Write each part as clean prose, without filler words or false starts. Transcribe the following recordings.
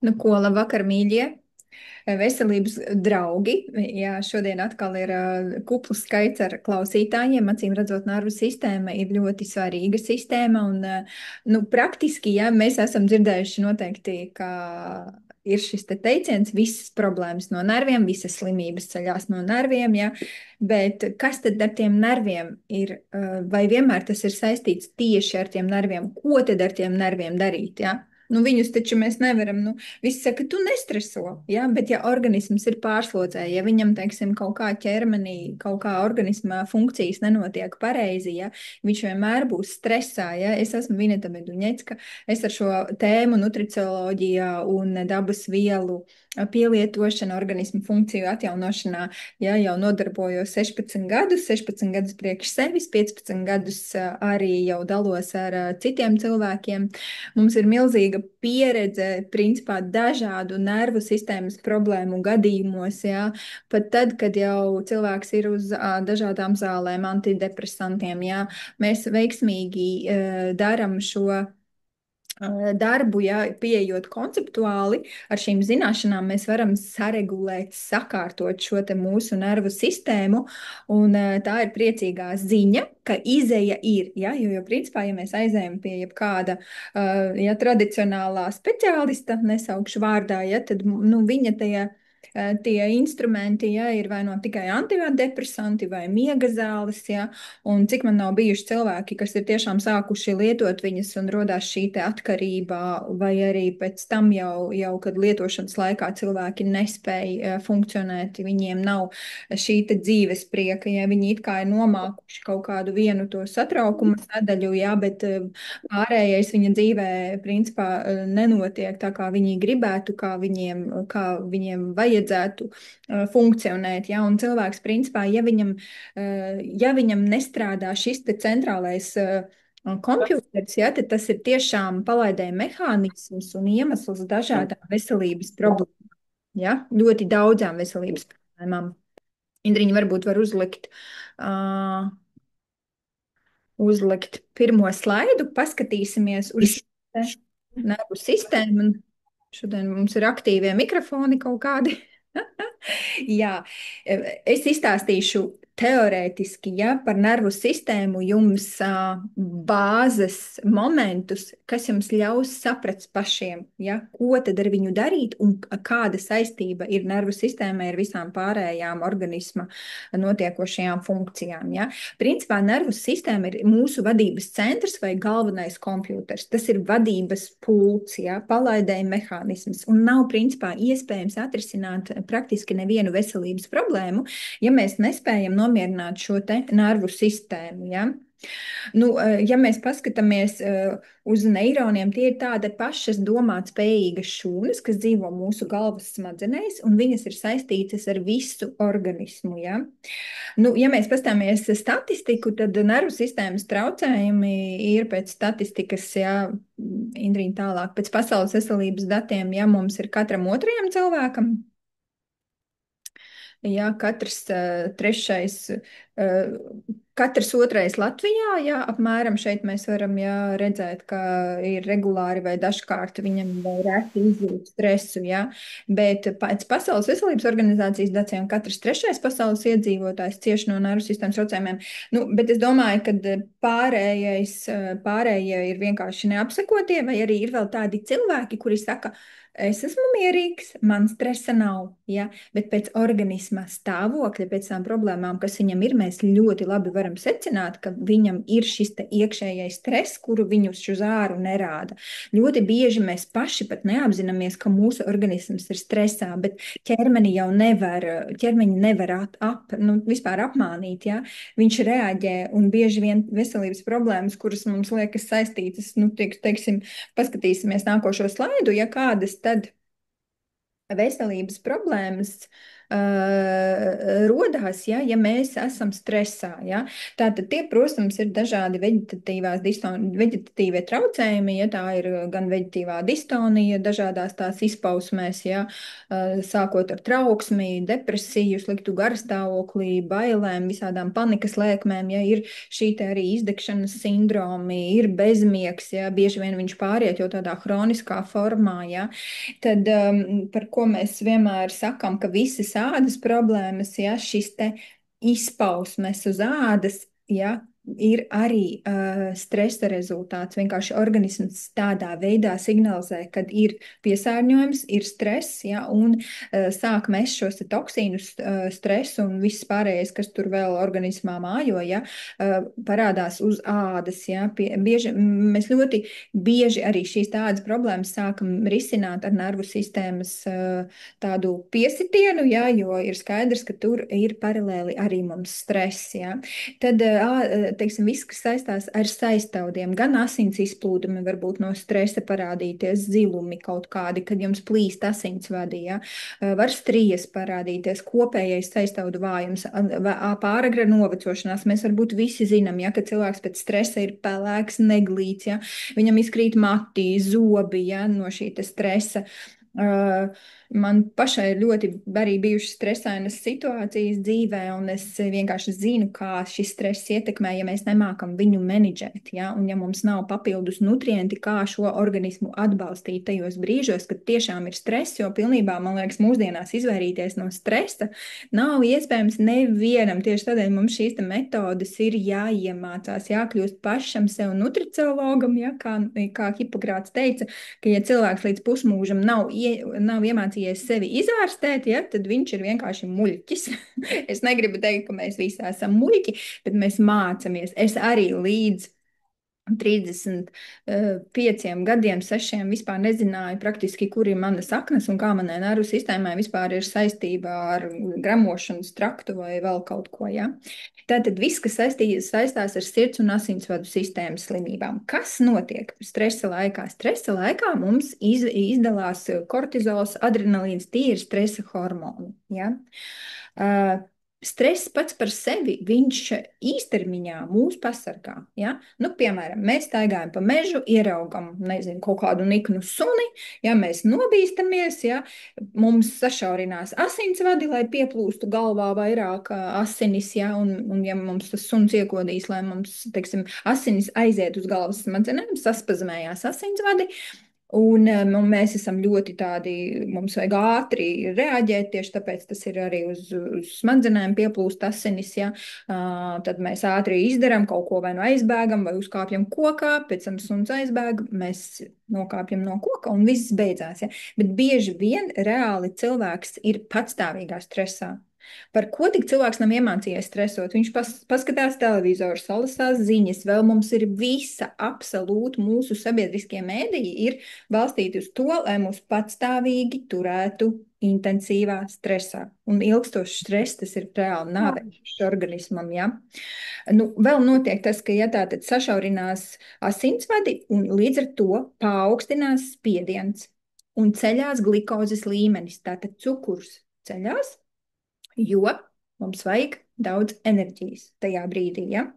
Nu, ko labvakar, mīļie! Veselības draugi. Jā, šodien atkal ir kupls skaits ar klausītājiem. Acīm redzot, nervu sistēma ir ļoti svarīga sistēma. Un, nu, praktiski, jā, mēs esam dzirdējuši noteikti, ka ir šis te teiciens, visas problēmas no nerviem, visas slimības ceļās no nerviem, jā. Bet kas tad ar tiem nerviem ir? Vai vienmēr tas ir saistīts tieši ar tiem nerviem? Ko tad ar tiem nerviem darīt, jā? Nu, viņus taču mēs nevaram, nu, visi saka, tu nestreso, ja? Bet ja organisms ir pārslodzē, ja viņam, teiksim, kaut kā ķermenī, kaut kā organismā funkcijas nenotiek pareizi, ja? Viņš vienmēr būs stresā, ja? Es esmu Vineta Meduņecka, es ar šo tēmu nutricioloģijā un dabas vielu pielietošana, organismu funkciju atjaunošanā, ja, jau nodarbojos 16 gadus, 16 gadus priekš sevis, 15 gadus arī jau dalos ar citiem cilvēkiem. Mums ir milzīga pieredze, principā, dažādu nervu sistēmas problēmu gadījumos, jā. Pat tad, kad jau cilvēks ir uz dažādām zālēm, antidepresantiem, jā, mēs veiksmīgi daram šo darbu, ja pieejot konceptuāli, ar šīm zināšanām mēs varam saregulēt, sakārtot šo te mūsu nervu sistēmu, un tā ir priecīgā ziņa, ka izeja ir, ja, jo principā, ja mēs aizējam pie jebkāda, ja tradicionālā speciālista, nesaukšu vārdā, ja, tad, nu, viņa tajā tie instrumenti, ja, ir vai no tikai antidepresanti vai miega zāles, ja, un cik man nav bijuši cilvēki, kas ir tiešām sākuši lietot viņas un rodās šī te atkarība, vai arī pēc tam jau kad lietošanas laikā cilvēki nespēja funkcionēt, viņiem nav šī te dzīves prieka, ja viņi it kā ir nomākuši kaut kādu vienu to satraukumu sadaļu, ja, bet pārējais viņa dzīvē principā nenotiek tā, kā viņi gribētu, kā viņiem vajadzētu funkcionēt, ja, un cilvēks principā, ja viņam nestrādā šis te centrālais kompjūters, ja, tad tas ir tiešām palaidē mehānisms un iemesls dažādām veselības problēmām, ja, ļoti daudzām veselības problēmām. Indriņa varbūt var uzlikt pirmo slaidu, paskatīsimies uz šo te nervu sistēmu. Šodien mums ir aktīvie mikrofoni kaut kādi. Jā, es izstāstīšu teorētiski, ja, par nervu sistēmu jums bāzes momentus, kas jums ļaus saprast pašiem, ja, ko tad ar viņu darīt un kāda saistība ir nervu sistēmai ar visām pārējām organisma notiekošajām funkcijām. Ja. Principā nervu sistēma ir mūsu vadības centrs vai galvenais kompjūters. Tas ir vadības pults, ja, palaidēja mehānisms un nav principā iespējams atrisināt praktiski nevienu veselības problēmu, ja mēs nespējam nomierināt šo te nervu sistēmu. Ja? Nu, ja mēs paskatāmies uz neironiem, tie ir tāda pašas domāt spējīgas šūnas, kas dzīvo mūsu galvas smadzenēs, un viņas ir saistītas ar visu organismu. Ja, nu, ja mēs paskatāmies statistiku, tad nervu sistēmas traucējumi ir pēc statistikas, ja, Indriņa tālāk, pēc pasaules veselības datiem, ja mums ir katram otrajam cilvēkam. Jā, trešais, katrs otrais Latvijā, jā, apmēram šeit mēs varam jā, redzēt, ka ir regulāri vai dažkārt viņam reti izjūt stresu, jā, bet pēc Pasaules veselības organizācijas datiem katrs trešais pasaules iedzīvotājs cieš no nervu sistēmas traucējumiem. Nu, bet es domāju, ka pārējie ir vienkārši neapsekotie, vai arī ir vēl tādi cilvēki, kuri saka, es esmu mierīgs, man stresa nav, ja? Bet pēc organisma stāvokļa, pēc tām problēmām, kas viņam ir, mēs ļoti labi varam secināt, ka viņam ir šis te iekšējais stress, kuru viņu uz āru nerāda. Ļoti bieži mēs paši pat neapzināmies, ka mūsu organisms ir stresā, bet ķermeņi nevar vispār apmānīt, ja? Viņš reaģē un bieži vien veselības problēmas, kuras mums liekas saistītas, nu, teiksim, paskatīsimies nākošo slaidu, ja kādas tad veselības problēmas rodās, ja mēs esam stresā. Ja? Tātad tie, protams, ir dažādi veģetatīvie traucējumi, ja tā ir gan veģetatīvā distonija, dažādās tās izpausmēs, ja, sākot ar trauksmi, depresiju, sliktu garstāvoklī, bailēm, visādām panikas lēkmēm, ja ir šī te arī izdegšanas sindromi, ir bezmiegs, ja bieži vien viņš pāriet jau tādā hroniskā formā, ja, tad par ko mēs vienmēr sakam, ka visas ādas problēmas, ja šis te izpausmes uz ādas, ja, ir arī stresa rezultāts. Vienkārši organisms tādā veidā signalizē, kad ir piesārņojums, ir stress, ja, un sāk mest šos toksīnus, stresu un viss pārējais, kas tur vēl organismā mājo, ja, parādās uz ādas. Ja. Mēs ļoti bieži arī šīs tādas problēmas sākam risināt ar nervu sistēmas tādu piesitienu, ja, jo ir skaidrs, ka tur ir paralēli arī mums stress. Ja. Tad teiksim, viss, kas saistās ar saistaudiem, gan asins izplūdumi var būt no stresa parādīties, zilumi kaut kādi, kad jums plīst asinsvadi, ja? Var strijas parādīties, kopējais saistaudu vājums, pāragra novecošanās. Mēs varbūt visi zinām, ja, ka cilvēks pēc stresa ir pelēks, neglīts, ja? Viņam izkrīt mati, zobi, ja, no šī stresa. Man pašai ir ļoti arī bijušas stresainas situācijas dzīvē, un es vienkārši zinu, kā šis stress ietekmē, ja mēs nemākam viņu menedžēt, ja? Un ja mums nav papildus nutrienti, kā šo organismu atbalstīt tajos brīžos, kad tiešām ir stress, jo pilnībā, man liekas, mūsdienās izvairīties no stresa nav iespējams nevienam. Tieši tādēļ mums šīs metodes ir jāiemācās, jākļūst pašam sev nutricologam, ja? Kā Hipokrāts teica, ka ja cilvēks līdz pusmūžam nav iemācījies sevi izārstēt, ja, tad viņš ir vienkārši muļķis. Es negribu teikt, ka mēs visi esam muļķi, bet mēs mācāmies. Es arī līdz 35 gadiem, 6 vispār nezināju praktiski, kur ir mana saknes un kā manai nervu sistēmai vispār ir saistība ar gramošanas traktu vai vēl kaut ko, ja. Tātad viss, kas saistās ar sirds un asinsvadu sistēmas slimībām. Kas notiek stresa laikā? Stresa laikā mums izdalās kortizols, adrenalīns, tie ir stresa hormoni, ja. Stress pats par sevi, viņš īstermiņā mūs pasargā. Ja? Nu, piemēram, mēs staigājam pa mežu, ieraugam, nezinu, kaut kādu niknu suni, ja mēs nobīstamies, ja? Mums sašaurinās asinsvadi, lai pieplūstu galvā vairāk asinis, ja? Un ja mums tas suns iekodīs, lai mums, teiksim, asinis aiziet uz galvas smadzenēm, saspazmējās asinsvadi. Un mēs esam ļoti tādi, mums vajag ātri reaģēt, tieši tāpēc tas ir arī uz smadzenēm pieplūst asinis, ja. Tad mēs ātri izdarām kaut ko, vai nu aizbēgam, vai uzkāpjam kokā, pēc tam suns aizbēg, mēs nokāpjam no koka un viss beidzās, ja. Bet bieži vien reāli cilvēks ir patstāvīgā stresā. Par ko tik cilvēks nav iemācījies stresot? Viņš paskatās televizoru, salasās ziņas, vēl mums ir visa, absolūti mūsu sabiedriskie mēdīji ir balstīti uz to, lai mūs patstāvīgi turētu intensīvā stresā. Un ilgstošs stress, tas ir reāli nāvējošs organismam, ja. Nu, vēl notiek tas, ka, ja tātad sašaurinās asinsvadi un līdz ar to paaugstinās spiediens un ceļās glikozes līmenis, tātad cukurs ceļās, jo mums vajag daudz enerģijas tajā brīdī, ja?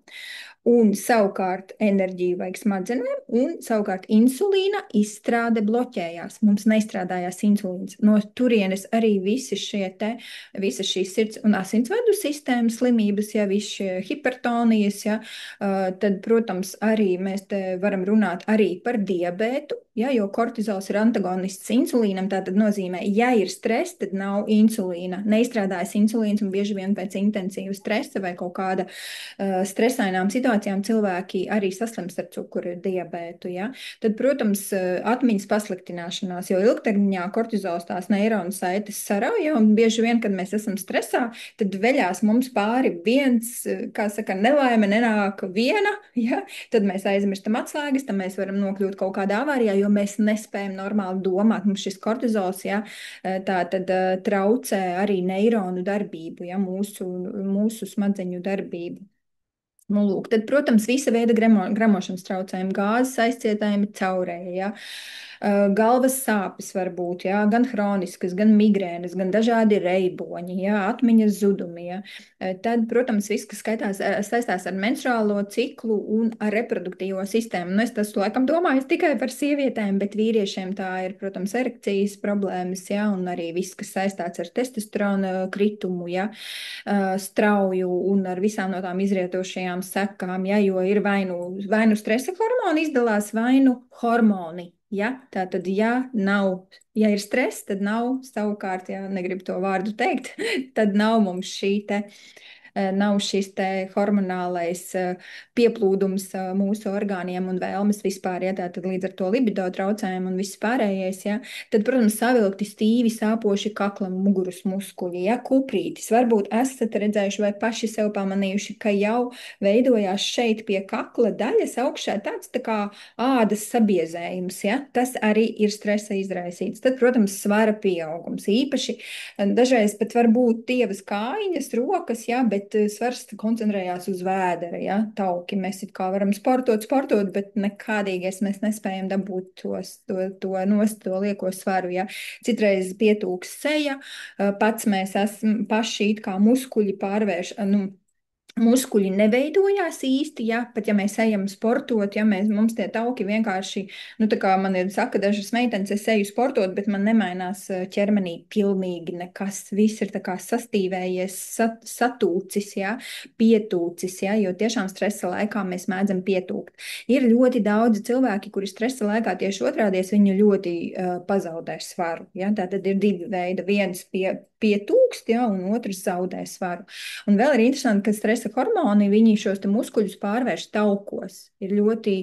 Un savukārt enerģiju vajag smadzenēm, un savukārt insulīna izstrāde bloķējās. Mums neizstrādājās insulīns. No turienes arī visas šīs sirds un asinsvadu sistēmas slimības, ja visi šie hipertonijas, ja, tad, protams, arī mēs te varam runāt arī par diabētu, ja, jo kortizols ir antagonists insulīnam, tā tad nozīmē, ja ir stress, tad nav insulīna. Neizstrādājas insulīns un bieži vien pēc intensīva stresa vai kaut kāda stresainām situācijām cilvēki arī saslimst ar cukuru diabētu, ja. Tad, protams, atmiņas pasliktināšanās, jo ilgtermiņā kortizols tās neironu saites sarauja, un bieži vien, kad mēs esam stresā, tad veļās mums pāri viens, kā saka, nelaime nenāk viena, ja, tad mēs aizmirstam atslēgas, tad mēs varam nokļūt kaut kādā avārijā, jo mēs nespējam normāli domāt. Mums šis kortizols, ja, tā tad traucē arī neironu darbību, ja, mūsu smadzeņu darbību. Nu, lūk, tad, protams, visa veida gramošanas traucējumi, gāzes aizcietējumi caurēji, ja? Galvas sāpes var būt, ja? Gan hroniskas, gan migrēnas, gan dažādi reiboņi, ja? Atmiņas zudumi. Ja? Tad, protams, viss, kas saistās ar menstruālo ciklu un ar reproduktīvo sistēmu. Nu, es tas laikam domāju tikai par sievietēm, bet vīriešiem tā ir, protams, erekcijas problēmas, ja? Un arī viss, kas saistāts ar testosterona kritumu, ja? Strauju un ar visām no tām izrietošajām sekām, ja, jo ir vai nu stresa hormoni izdalās, vai nu hormoni. Ja? Tā tad, ja ir stress, tad nav savukārt, ja negribu to vārdu teikt, tad nav mums nav šis te hormonālais pieplūdums mūsu orgāniem un vēlmes vispār, ja tā tad līdz ar to libido traucējumu un viss pārējais, ja, tad, protams, savilkti stīvi sāpoši kaklam muguras muskuļi, ja, kuprītis. Varbūt esat redzējuši vai paši sev pamanījuši, ka jau veidojās šeit pie kakla daļas augšā tāds tā kā ādas sabiezējums, ja, tas arī ir stresa izraisīts. Tad, protams, svara pieaugums. Īpaši dažreiz pat var būt tievas kājiņas, rokas, ja, bet svars koncentrējās uz vēdera, ja, tauki. Mēs it kā varam sportot, bet nekādīgais mēs nespējam dabūt to lieko svaru, ja. Citreiz pietūks seja, pats mēs esam paši it kā muskuļi pārvērš, nu, muskuļi neveidojās īsti, ja, pat ja mēs ejam sportot, ja mums tie tauki vienkārši, nu tā kā man ir saka dažas meitenes, es eju sportot, bet man nemainās ķermenī pilnīgi nekas, viss ir tā kā sastīvējies, satūcis, ja, pietūcis, ja, jo tiešām stresa laikā mēs mēdzam pietūkt. Ir ļoti daudzi cilvēki, kuri stresa laikā tieši otrādies, viņi ļoti pazaudē svaru, ja, tā tad ir divi veidi, viens pietūkst, ja, un otrs zaudē svaru. Un vēl ir interesanti, ka stresa hormoni, viņi šos te muskuļus pārvērš taukos. Ir ļoti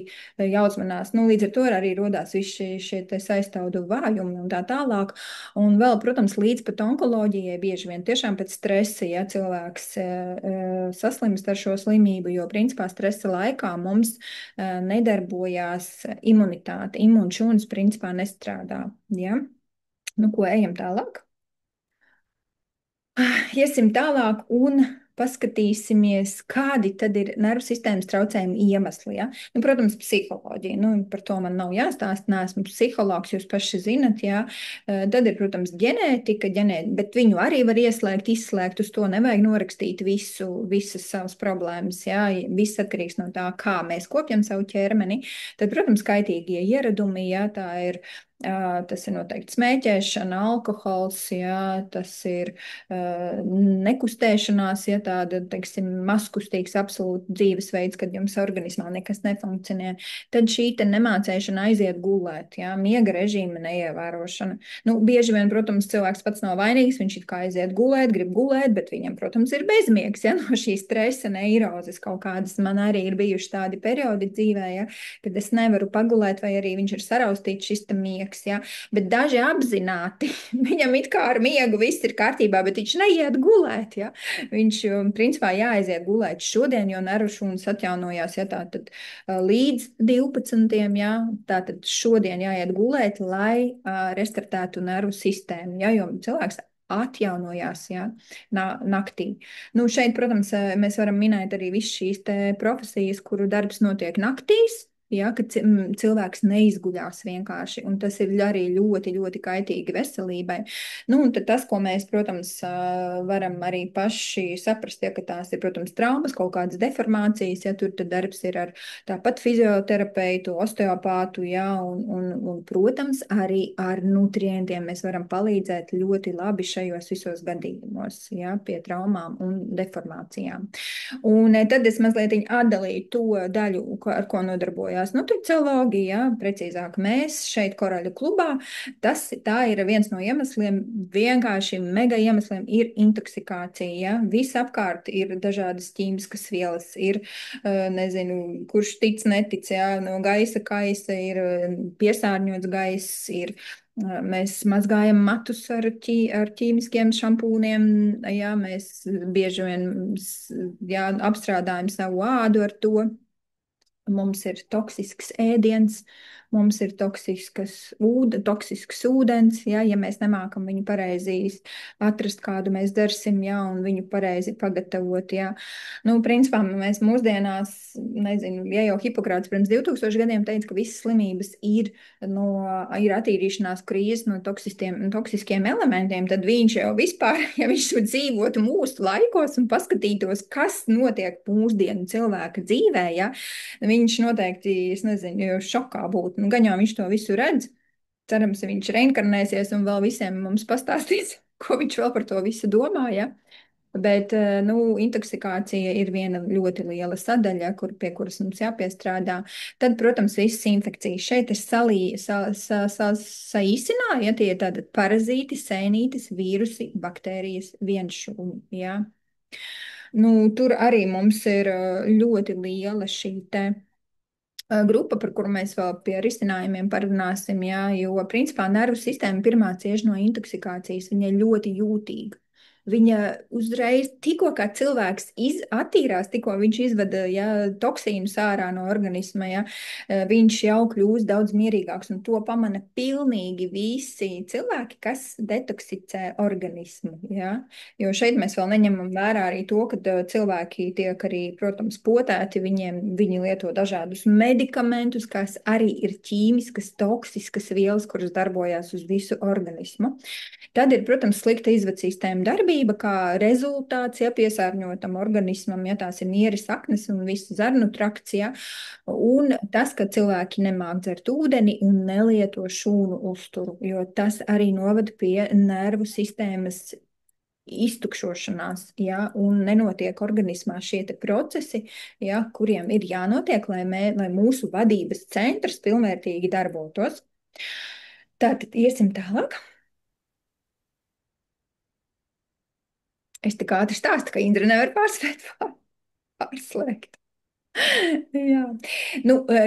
jāuzmanās. Nu, līdz ar to arī rodās visi šie te saistaudu vājumi un tā tālāk. Un vēl, protams, līdz pat onkoloģijai bieži vien tiešām pēc stresa, ja cilvēks saslimst ar šo slimību, jo principā stresa laikā mums nedarbojās imunitāte. Imunšūnas principā nestrādā. Ja? Nu, ko ejam tālāk? Iesim tālāk un paskatīsimies, kādi tad ir nervu sistēmas traucējumi iemesli. Ja? Nu, protams, psiholoģija. Nu, par to man nav jāstāst. Neesmu psihologs, jūs paši zinat. Ja? Tad ir, protams, ģenētika, bet viņu arī var ieslēgt, izslēgt. Uz to nevajag norakstīt visas savas problēmas. Ja? Viss atkarīgs no tā, kā mēs kopjam savu ķermeni. Tad, protams, kaitīgie ieradumi, ja? Tā ir. Tas ir noteikti smēķēšana, alkohols, jā, tas ir nekustēšanās, ja tāda, teiksim, mazkustīgs absolūti dzīvesveids, kad jums organismā nekas nefunkcionē. Tad šī te nemācēšana aiziet gulēt, jā, miega režīma neievērošana. Nu, bieži vien, protams, cilvēks pats nav vainīgs, viņš it kā aiziet gulēt, grib gulēt, bet viņam, protams, ir bezmiegs, ja, no šī stresa neirozes kaut kādas. Man arī ir bijuši tādi periodi dzīvē, ja, kad es nevaru pagulēt, vai arī viņš ir saraustīts šis te miegs. Ja? Bet daži apzināti, viņam it kā ar miegu viss ir kārtībā, bet viņš neiet gulēt. Ja? Viņš, principā, jāaiziet gulēt šodien, jo nervu šūnas atjaunojās, ja tātad līdz 12. Ja? Tātad šodien jāiet gulēt, lai restartētu nervu sistēmu, ja? Jo cilvēks atjaunojās, ja, naktī. Nu, šeit, protams, mēs varam minēt arī visu šīs te profesijas, kuru darbs notiek naktīs, ja, ka cilvēks neizguļās vienkārši, un tas ir arī ļoti, ļoti kaitīgi veselībai. Nu, un tad tas, ko mēs, protams, varam arī paši saprast, ja, ka tās ir, protams, traumas, kaut kādas deformācijas, ja tur tad darbs ir ar tāpat fizioterapeitu, osteopātu, ja, un, protams, arī ar nutrientiem mēs varam palīdzēt ļoti labi šajos visos gadījumos, ja, pie traumām un deformācijām. Un tad es mazliet atdalīju to daļu, ar ko nodarbojos nutricioloģija, precīzāk mēs šeit Koraļu klubā. Tā ir viens no iemesliem, vienkārši mega iemesliem ir intoksikācija. Ja? Visapkārt ir dažādas ķīmiskas vielas, ir, nezinu, kurš tic, netic, ja? No gaisa kaisa ir piesārņots gaiss, ir. Mēs mazgājam matus ar ķīmiskiem šampūniem, jā, mēs bieži vien jā, apstrādājam savu ādu ar to. Mums ir toksisks ēdiens, mums ir toksisks ūdens, ja mēs nemākam viņu pareizi atrast, kādu mēs dersim, un viņu pareizi pagatavot, Nu, principā mēs mūsdienās, nezinu, ja jau Hipokrāts pirms 2000 gadiem teica, ka visas slimības ir attīrīšanās krīzes no toksiskiem elementiem, tad viņš jau vispār, ja viņš dzīvotu mūsu laikos un paskatītos, kas notiek mūsdienu cilvēka dzīvē, viņš noteikti, es nezinu, jau šokā būtu. Nu, gan jau viņš to visu redz. Cerams, viņš reinkarnēsies un vēl visiem mums pastāstīs, ko viņš vēl par to visu domā, Bet, intoksikācija ir viena ļoti liela sadaļa, pie kuras mums jāpiestrādā. Tad, protams, visas infekcijas šeit es saīsināju, tie ir tātad parazīti, sēnītes, vīrusi, baktērijas, vienšūmi, tur arī mums ir ļoti liela šī te grupa, par kuru mēs vēl pie risinājumiem parunāsim, jo, principā, nervu sistēma pirmā cieš no intoksikācijas, viņa ir ļoti jūtīga. Viņa uzreiz, tikko kā cilvēks attīrās, tikko viņš izvada toksīnus ārā no organisma, viņš jau kļūst daudz mierīgāks, un to pamana pilnīgi visi cilvēki, kas detoksicē organismu. Jo šeit mēs vēl neņemam vērā arī to, ka cilvēki tiek arī, protams, potēti, viņi lieto dažādus medikamentus, kas arī ir ķīmiskas, toksiskas vielas, kuras darbojās uz visu organismu. Tad ir, protams, slikta izvadssistēma darbība, kā rezultāts, piesārņotam organismam, tās ir nieres, saknes un viss zarnu trakts, un tas, ka cilvēki nemāk dzert ūdeni un nelieto šūnu uzturu, jo tas arī novada pie nervu sistēmas iztukšošanās, un nenotiek organismā šie procesi, kuriem ir jānotiek, lai mūsu vadības centrs pilnvērtīgi darbotos. Tātad iesim tālāk. Es tik ātri stāstu, ka Indra nevar pārslēgt. Jā.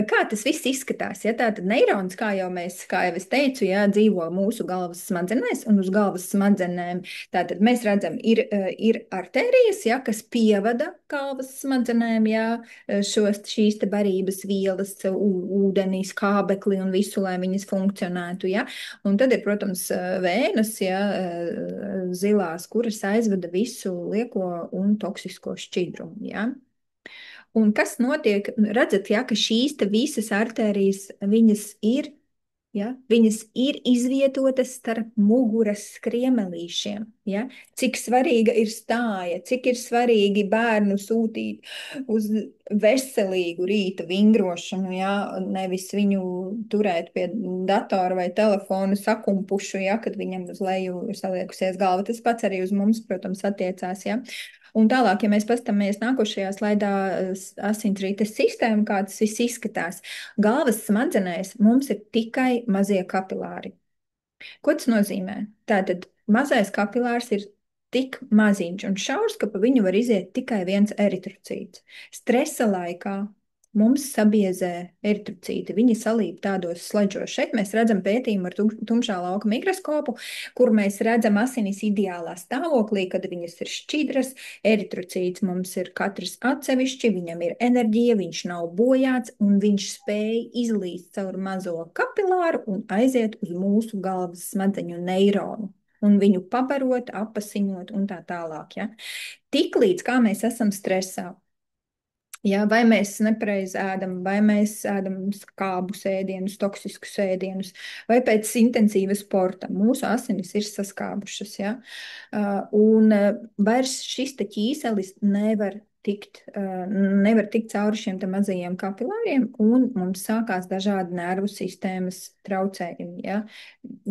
Kā tas viss izskatās? Tātad neirons, kā jau es teicu, dzīvo mūsu galvas smadzenēs, un uz galvas smadzenēm tātad mēs redzam, ir artērijas, kas pievada galvas smadzenēm, šīs te barības vielas, ūdeni, skābekli un visu, lai viņas funkcionētu, Un tad ir, protams, vēnas, zilās, kuras aizvada visu lieko un toksisko šķidrumu, Un kas notiek? Redzat, ka šīs visas artērijas, viņas ir izvietotas starp muguras skriemelīšiem. Cik svarīga ir stāja, cik ir svarīgi bērnu sūtīt uz veselīgu rīta vingrošanu, nevis viņu turēt pie datora vai telefona sakumpušu, kad viņam uz leju ir saliekusies galva. Tas pats arī uz mums, protams, attiecās, Un tālāk, ja mēs paskatāmies nākošajā slaidā asinsrites sistēmu, kā tas viss izskatās, galvas smadzenēs mums ir tikai mazie kapilāri. Ko tas nozīmē? Tātad mazais kapilārs ir tik maziņš un šaurs, ka pa viņu var iziet tikai viens eritrocīts. Stresa laikā mums sabiezē eritrocīti, viņi salīp tādos sledžos. Šeit mēs redzam pētījumu ar tumšā lauka mikroskopu, kur mēs redzam asinis ideālā stāvoklī, kad viņas ir šķidras, eritrocīts mums ir katrs atsevišķi, viņam ir enerģija, viņš nav bojāts, un viņš spēj izlīst caur mazo kapilāru un aiziet uz mūsu galvas smadzeņu neironu, un viņu pabarot, apasiņot un tā tālāk. Tiklīdz kā mēs esam stresā, vai mēs nepareizi ēdam, vai mēs ēdam skābus ēdienus, toksiskus ēdienus, vai pēc intensīva sporta mūsu asinis ir saskābušas. Un vairs šis te ķīselis nevar tikt cauri šiem te mazajiem kapilāriem, un mums sākās dažādi nervu sistēmas traucējumi.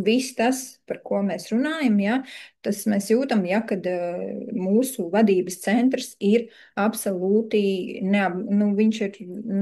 Viss tas, par ko mēs runājam, tas mēs jūtam, kad mūsu vadības centrs ir absolūti, viņš ir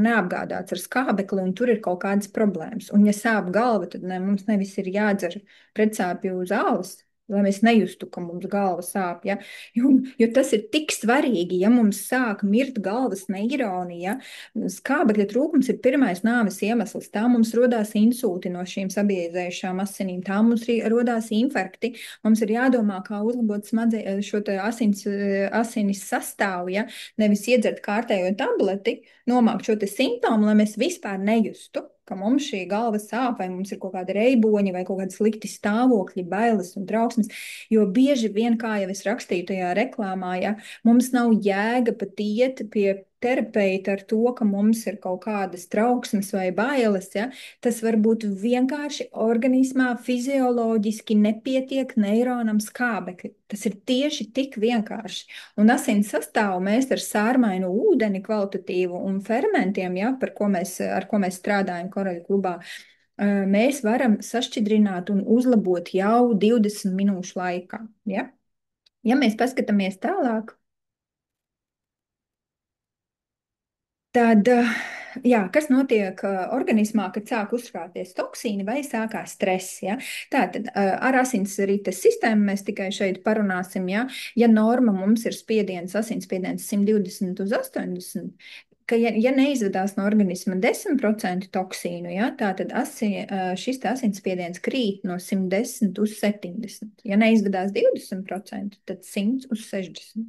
neapgādāts ar skābekli, un tur ir kaut kādas problēmas. Un, ja sāp galva, tad mums nevis ir jādzer pretsāpju zāles, lai mēs nejustu, ka mums galva sāp, jo tas ir tik svarīgi, ja mums sāk mirt galvas neironi, skābekļa trūkums ir pirmais nāves iemesls, tā mums rodās insulti no šīm sabiezējušām asinīm, tā mums rodās infarkti, mums ir jādomā, kā uzlabot šo te asinis sastāvu, nevis iedzert kārtējo tableti, nomākt šo te simptomu, lai mēs vispār nejustu. ka mums šī galva sāp, vai mums ir kaut kāda reiboņa, vai kaut kāda slikti stāvokļi, bailes un trauksmes. Jo bieži vien, kā jau es rakstīju tajā reklāmā, ja, mums nav jēga pat iet pie terapeita ar to, ka mums ir kaut kādas trauksmes vai bailes. Ja, tas var būt vienkārši organismā fizioloģiski nepietiek neironam skābekļi. Tas ir tieši tik vienkārši. Un asins sastāvu mēs ar sārmainu ūdeni kvalitatīvu un fermentiem, ja, ar ko mēs strādājam Koraļu klubā, mēs varam sašķidrināt un uzlabot jau 20 minūšu laikā. Ja, ja mēs paskatāmies tālāk, tad, jā, kas notiek organismā, kad sāk uzkrāties toksīni vai sākās stress? Ja? Tātad ar asinsrites sistēmu mēs tikai šeit parunāsim. Ja norma mums ir spiediens, asinsspiediens 120 uz 80, ka ja neizvedās no organisma 10% toksīnu, ja, tātad šis asinsspiediens krīt no 110 uz 70. Ja neizvedās 20%, tad 100 uz 60.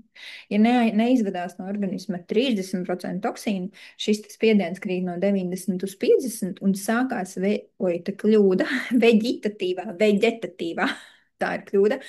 Ja neizvedās no organisma 30% toksīnu, šis spiediens krīt no 90 uz 50 un sākās, tā kļūda, veģetatīvā, tā ir kļūda.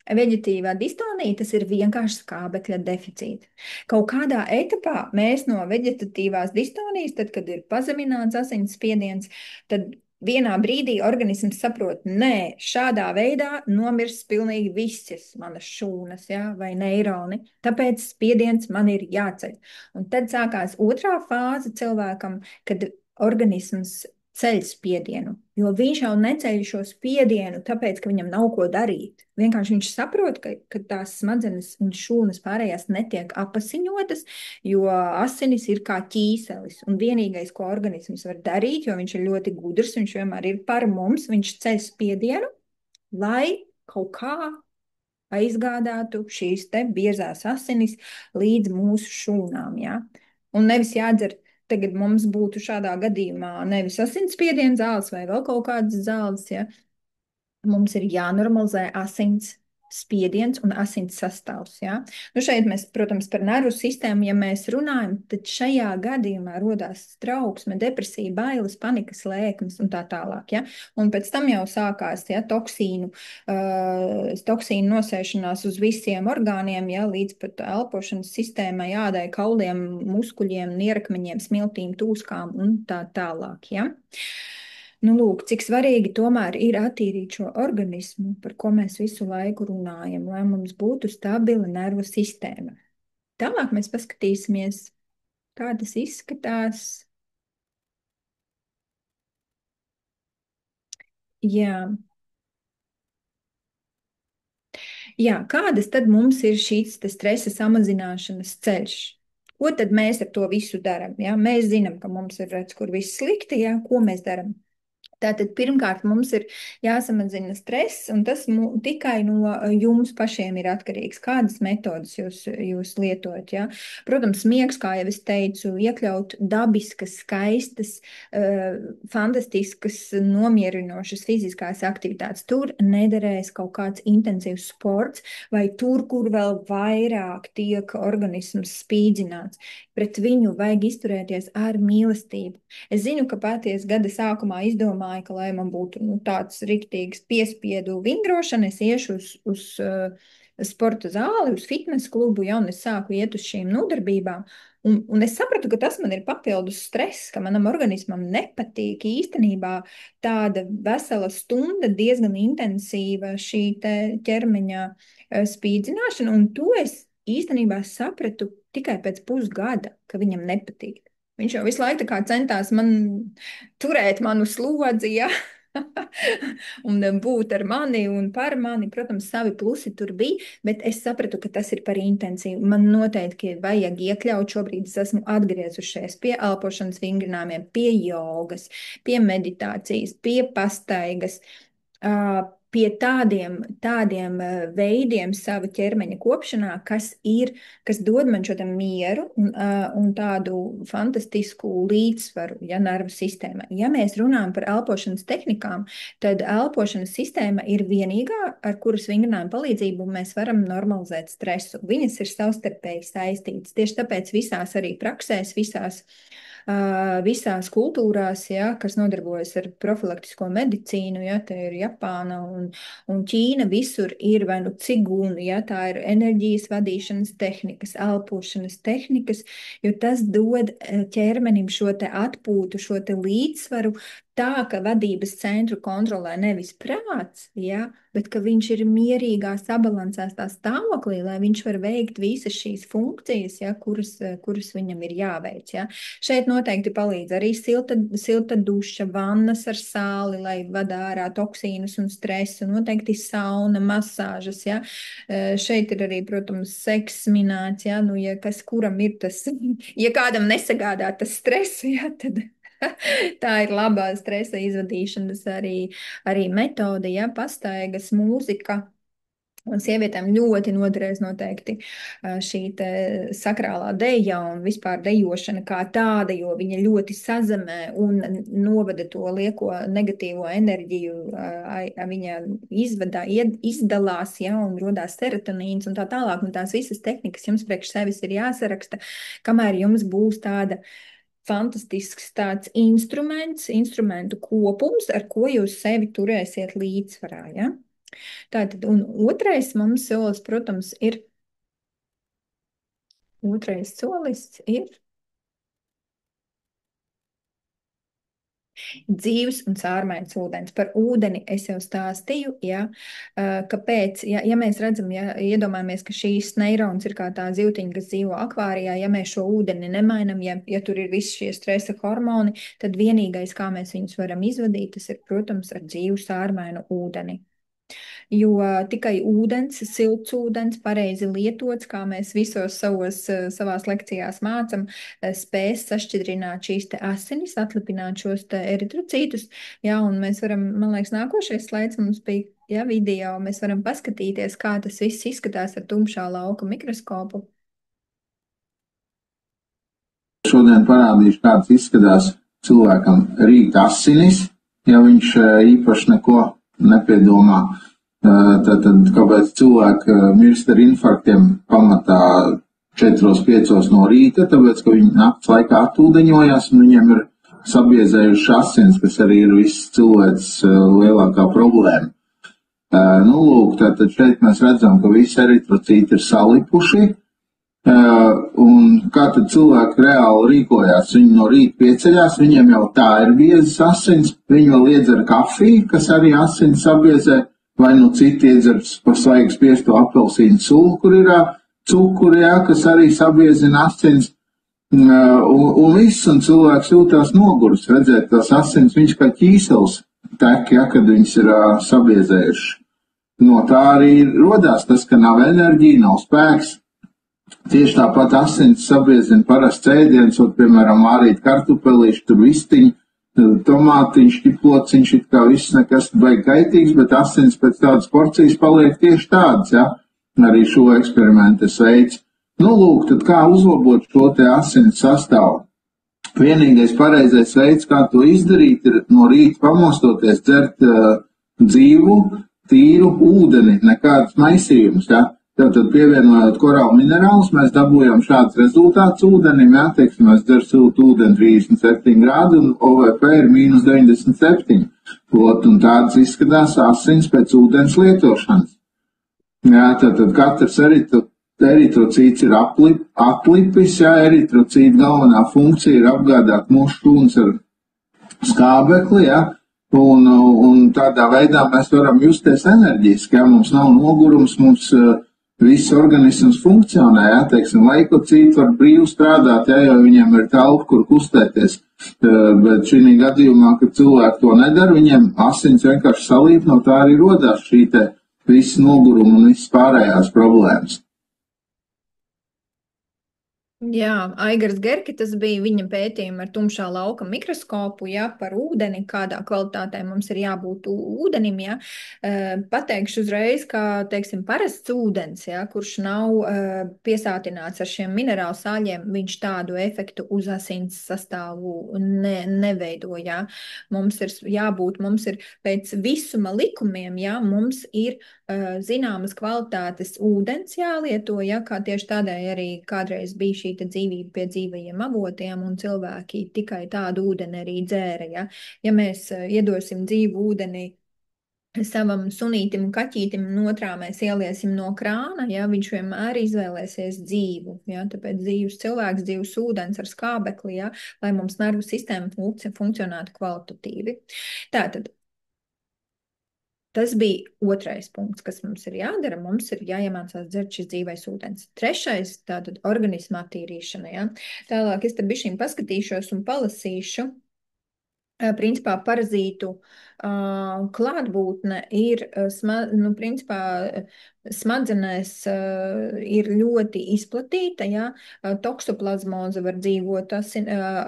Veģetīvā distonija, tas ir vienkārši skābekļa deficīts. Kaut kādā etapā mēs no veģetatīvās distonijas, tad, kad ir pazemināts asinsspiediens, tad vienā brīdī organisms saprot, nē, šādā veidā nomirs pilnīgi visas manas šūnas, ja, vai neironi, tāpēc spiediens man ir jāceļ. Un tad sākās otrā fāze cilvēkam, kad organisms ceļ spiedienu, jo viņš jau neceļ šo spiedienu, tāpēc, ka viņam nav ko darīt. Vienkārši viņš saprot, ka tās smadzenes un šūnas pārējās netiek apasiņotas, jo asinis ir kā ķīselis. Un vienīgais, ko organisms var darīt, jo viņš ir ļoti gudrs, viņš vienmēr ir par mums, viņš ceļ spiedienu, lai kaut kā aizgādātu šīs te biezās asinis līdz mūsu šūnām. Ja? Un nevis jādzer. Tagad mums būtu šādā gadījumā nevis asinsspiediena zāles vai vēl kaut kādas zāles, ja mums ir jānormalizē asins spiediens un asins sastāvs. Ja? Nu šeit mēs, protams, par nervu sistēmu, ja mēs runājam, tad šajā gadījumā rodās trauksme, depresija, bailes, panikas lēkmes un tā tālāk. Ja? Un pēc tam jau sākās toksīnu nosēšanās uz visiem orgāniem, ja? Līdz pat elpošanas sistēmai, ādai, kauliem, muskuļiem, nierakmeņiem, smiltīm, tūskām un tā tālāk. Ja? Nu, lūk, cik svarīgi tomēr ir attīrīt šo organismu, par ko mēs visu laiku runājam, lai mums būtu stabila nervu sistēma. Tālāk mēs paskatīsimies, kā tas izskatās. Jā. Jā, kādas tad mums ir šīs stresa samazināšanas ceļš? Ko tad mēs ar to visu darām? Ja? Mēs zinām, ka mums ir redz, kur viss slikti, ja? Ko mēs darām? Tātad pirmkārt mums ir jāsamazina stress, un tas tikai no jums pašiem ir atkarīgs. Kādas metodas jūs lietojat? Ja? Protams, miegs, kā jau es teicu, iekļaut dabiskas, skaistas, fantastiskas, nomierinošas fiziskās aktivitātes. Tur nederēs kaut kāds intensīvs sports, vai tur, kur vēl vairāk tiek organisms spīdzināts. Pret viņu vajag izturēties ar mīlestību. Es zinu, ka patiesi gada sākumā izdomāju, ka, lai man būtu tāds riktīgs piespiedu vingrošana, es iešu uz sporta zāli, uz fitness klubu, ja, un es sāku iet uz šīm nodarbībām. Un es sapratu, ka tas man ir papildus stress, ka manam organismam nepatīk īstenībā tāda vesela stunda, diezgan intensīva šī ķermeņa spīdzināšana, un to es īstenībā sapratu tikai pēc pusgada, ka viņam nepatīk. Viņš jau visu laiku centās turēt manu slodzi, ja? Un būt ar mani un par mani. Protams, savi plusi tur bija, bet es sapratu, ka tas ir par intensīvu. Man noteikti vajag iekļaut, šobrīd es esmu atgriezušies pie elpošanas vingrinājumiem, pie jogas, pie meditācijas, pie pastaigas, pie tādiem veidiem sava ķermeņa kopšanā, kas dod man šo mieru un tādu fantastisku līdzsvaru, ja, nervu sistēmai. Ja mēs runājam par elpošanas tehnikām, tad elpošanas sistēma ir vienīgā, ar kuras vingrinājumu palīdzību mēs varam normalizēt stresu. Viņas ir savstarpēji saistītas. Tieši tāpēc visās arī praksēs, visās visās kultūrās, ja, kas nodarbojas ar profilaktisko medicīnu, ja, te ir Japāna un Ķīna, visur ir vai nu cigūnu, ja, tā ir enerģijas vadīšanas tehnikas, elpošanas tehnikas, jo tas dod ķermenim šo te atpūtu, šo te līdzsvaru, tā, ka vadības centru kontrolē nevis prāts, ja, bet ka viņš ir mierīgā, sabalansētā stāvoklī, lai viņš var veikt visas šīs funkcijas, ja, kuras viņam ir jāveic. Ja. Šeit noteikti palīdz arī silta duša, vannas ar sāli, lai vada ārā toksīnus un stresu, noteikti sauna, masāžas. Ja. Šeit ir arī, protams, seks minēts, ja, nu, ja kas kuram ir tas, ja kādam nesagādā tas stresu, ja, tad tā ir labā stresa izvadīšanas arī metode, ja, pastaigas, mūzika. Un sievietēm ļoti noderēs noteikti šī te sakrālā deja un vispār dejošana kā tāda, jo viņa ļoti sazemē un novada to lieko negatīvo enerģiju, viņa izdalās, ja, un rodās serotonīns un tā tālāk. Un tās visas tehnikas jums priekš sevis ir jāsaraksta, kamēr jums būs tāda fantastisks tāds instrumentu kopums, ar ko jūs sevi turēsiet līdzsvarā, ja? Tātad, un otrais mums solis, protams, otrais solis ir dzīves un caurmaiņas ūdens. Par ūdeni es jau stāstīju, ja, kāpēc, ja mēs redzam, ja iedomājamies, ka šīs neirons ir kā tā zivtiņa, kas dzīvo akvārijā, ja mēs šo ūdeni nemainam, ja tur ir visi šie stresa hormoni, tad vienīgais, kā mēs viņus varam izvadīt, tas ir, protams, ar dzīvu sārmainu ūdeni. Jo tikai ūdens, silts ūdens, pareizi lietots, kā mēs visos savās lekcijās mācam, spēs sašķidrināt šīs te asinis, atlipināt šos te eritrocītus. Jā, un mēs varam, man liekas, nākošais slaids mums bija, ja, video, mēs varam paskatīties, kā tas viss izskatās ar tumšā lauka mikroskopu. Šodien parādīšu, kāds izskatās cilvēkam rīt asinis, ja viņš īpaši neko nepiedomā. Tad, kāpēc cilvēki mirst ar infarktiem pamatā 4-5 no rīta, tāpēc, ka viņi nakts laikā atūdeņojās un viņiem ir sabiezējuši asins, kas arī ir viss cilvēks lielākā problēma. Nu, lūk, tātad šeit mēs redzam, ka visi eritrocīti ir salipuši, un kā tad cilvēki reāli rīkojās. Viņi no rīta pieceļās, viņiem jau tā ir biezas asins, viņi vēl iedzer kafiju, kas arī asins sabiezē, vai nu citi iedzer par svaigu spiesto apelsīnu sulu, kur ir cukuri, jā, kas arī sabiezina asins, un viss, un cilvēks jūtās noguris, redzēt tās asins, viņš kā ķīsels tek, ja, kad viņas ir sabiezējuši. No tā arī rodās tas, ka nav enerģija, nav spēks. Tieši tāpat asins sabiezina parasts ēdiens, un, piemēram, vārīt kartupelīši, tur vistiņi, tomātiņš, ķiplociņš, it kā viss nekas baigi kaitīgs, bet asins pēc tādas porcijas paliek tieši tādas, ja? Arī šo eksperimentu es veicu. Nu, lūk, tad kā uzlabot šo te asins sastāvu? Vienīgais pareizais veids, kā to izdarīt, ir no rīta pamostoties dzert dzīvu, tīru ūdeni, nekādus maisījumus, ja? Tātad pievienojot korālu minerālus, mēs dabūjam šāds rezultāts ūdenim, jā, teiksim, mēs dzer siltu ūdeni 37 grādi un OVP ir -97. Un tāds izskatās asins pēc ūdens lietošanas. Jā, tātad katrs eritrocīts ir atlipis, jā, eritrocīta galvenā funkcija ir apgādāt mūsu šūnas ar skābekli, jā. Un tādā veidā mēs varam justies enerģiski, ja mums nav nogurums, mums viss organisms funkcionē, ja, teiksim, leikocīti var brīvi strādāt, ja, jo viņiem ir telpa, kur kustēties, bet šī gadījumā, kad cilvēki to nedara, viņiem asins vienkārši salīp, no tā arī rodās šī te viss noguruma un viss pārējās problēmas. Jā, Aigars Gerkitas bija viņa pētījuma ar tumšā lauka mikroskopu, ja, par ūdeni, kādā kvalitātē mums ir jābūt ūdenim, ja. Pateikšu uzreiz, ka, teiksim, parasts ūdens, ja, kurš nav piesātināts ar šiem minerālu sāļiem, viņš tādu efektu uz asins sastāvu neveido, ja. Mums ir jābūt, mums ir pēc visuma likumiem, ja, mums ir zināmas kvalitātes ūdens jālieto, ja, kā tieši tādēļ arī kādreiz bija šī piesaistīta dzīvība pie dzīvajiem avotiem, un cilvēki tikai tādu ūdeni arī dzēra. Ja, ja mēs iedosim dzīvu ūdeni savam sunītim un kaķītim, un otrā mēs ieliesim no krāna, ja, viņš vienmēr izvēlēsies dzīvu. Ja, tāpēc dzīves cilvēks, dzīves ūdens ar skābekli, ja, lai mums nervu sistēma funkcionētu kvalitatīvi. Tātad. Tas bija otrais punkts, kas mums ir jādara. Mums ir jāiemācās dzert šis dzīvais ūdens. Trešais, tātad organisma attīrīšana. Ja? Tālāk es te bišķiņ paskatīšos un palasīšu. Principā parazītu klātbūtne ir, principā, smadzenēs ir ļoti izplatīta, ja, toksoplazmoza var dzīvot,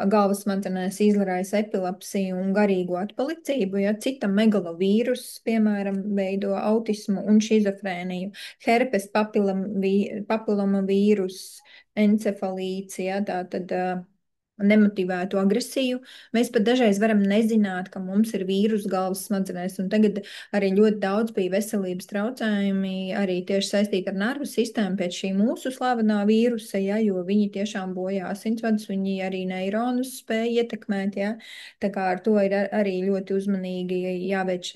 galvas smadzenēs izraisa epilepsiju un garīgo atpalicību, ja, citam megalovīrus, piemēram, veido autismu un šizofrēniju, herpes papiloma vīrus, encefalīts, ja, tātad nemotivētu agresiju. Mēs pat dažreiz varam nezināt, ka mums ir vīrus galvas smadzenēs, un tagad arī ļoti daudz bija veselības traucējumi, arī tieši saistīti ar nervu sistēmu pēc šī mūsu slavenā vīrusa, ja, jo viņi tiešām bojā asinsvadus, viņi arī neironus spēja ietekmēt, ja. Tā kā ar to ir arī ļoti uzmanīgi jāveic,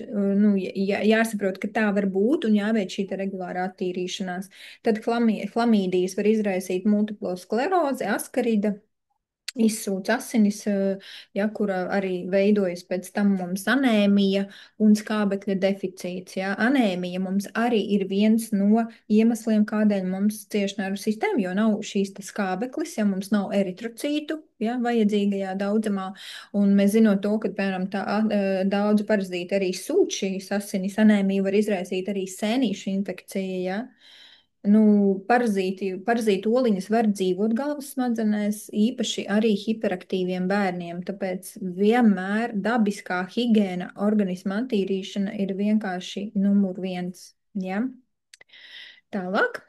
jāsaprot, ka tā var būt un jāveic šī regulāra attīrīšanās. Tad hlamīdijas var izraisīt multiplo sklerozi, askarida, izsūc asinis, ja, kura arī veidojas pēc tam mums anēmija un skābekļa deficīts. Ja. Anēmija mums arī ir viens no iemesliem, kādēļ mums cieši nervu sistēma, jo nav šīs skābeklis, ja mums nav eritrocītu, ja, vajadzīgajā daudzumā, un mēs zinot to, ka, piemēram, daudzi parazīti arī sūc šīs asinis, anēmija var izraisīt arī sēnīšu infekciju, ja. Parazītu oliņas var dzīvot galvas smadzenēs, īpaši arī hiperaktīviem bērniem, tāpēc vienmēr dabiskā higiēna, organisma attīrīšana ir vienkārši numur viens. Ja? Tālāk.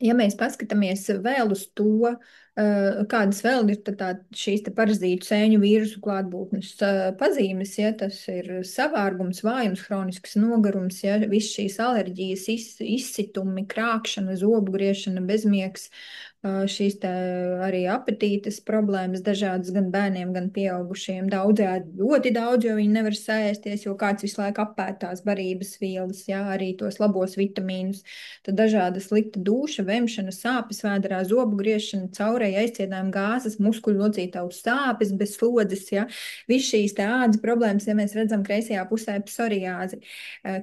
Ja mēs paskatāmies vēl uz to, kādas vēl ir šīs parazītu sēņu vīrusu klātbūtnes pazīmes, ja, tas ir savārgums, vājums, hronisks nogarums, ja, viss šīs alerģijas, izsitumi, krākšana, zobu griešana, bezmiegs, šīs arī apetītes problēmas dažādas gan bērniem, gan pieaugušiem. Ļoti daudz, jo viņi nevar sēsties, jo kāds visu laiku apētās barības vielas, ja, arī tos labos vitamīnus. Tad dažāda slikta dūša, vemšana, sāpes vēderā, zobu griešana, caurēja aizciedājuma gāzes, muskuļu locītavu sāpes bez slodzes, ja. Viss šīs ādas problēmas, ja mēs redzam kreisajā pusē psoriāzi.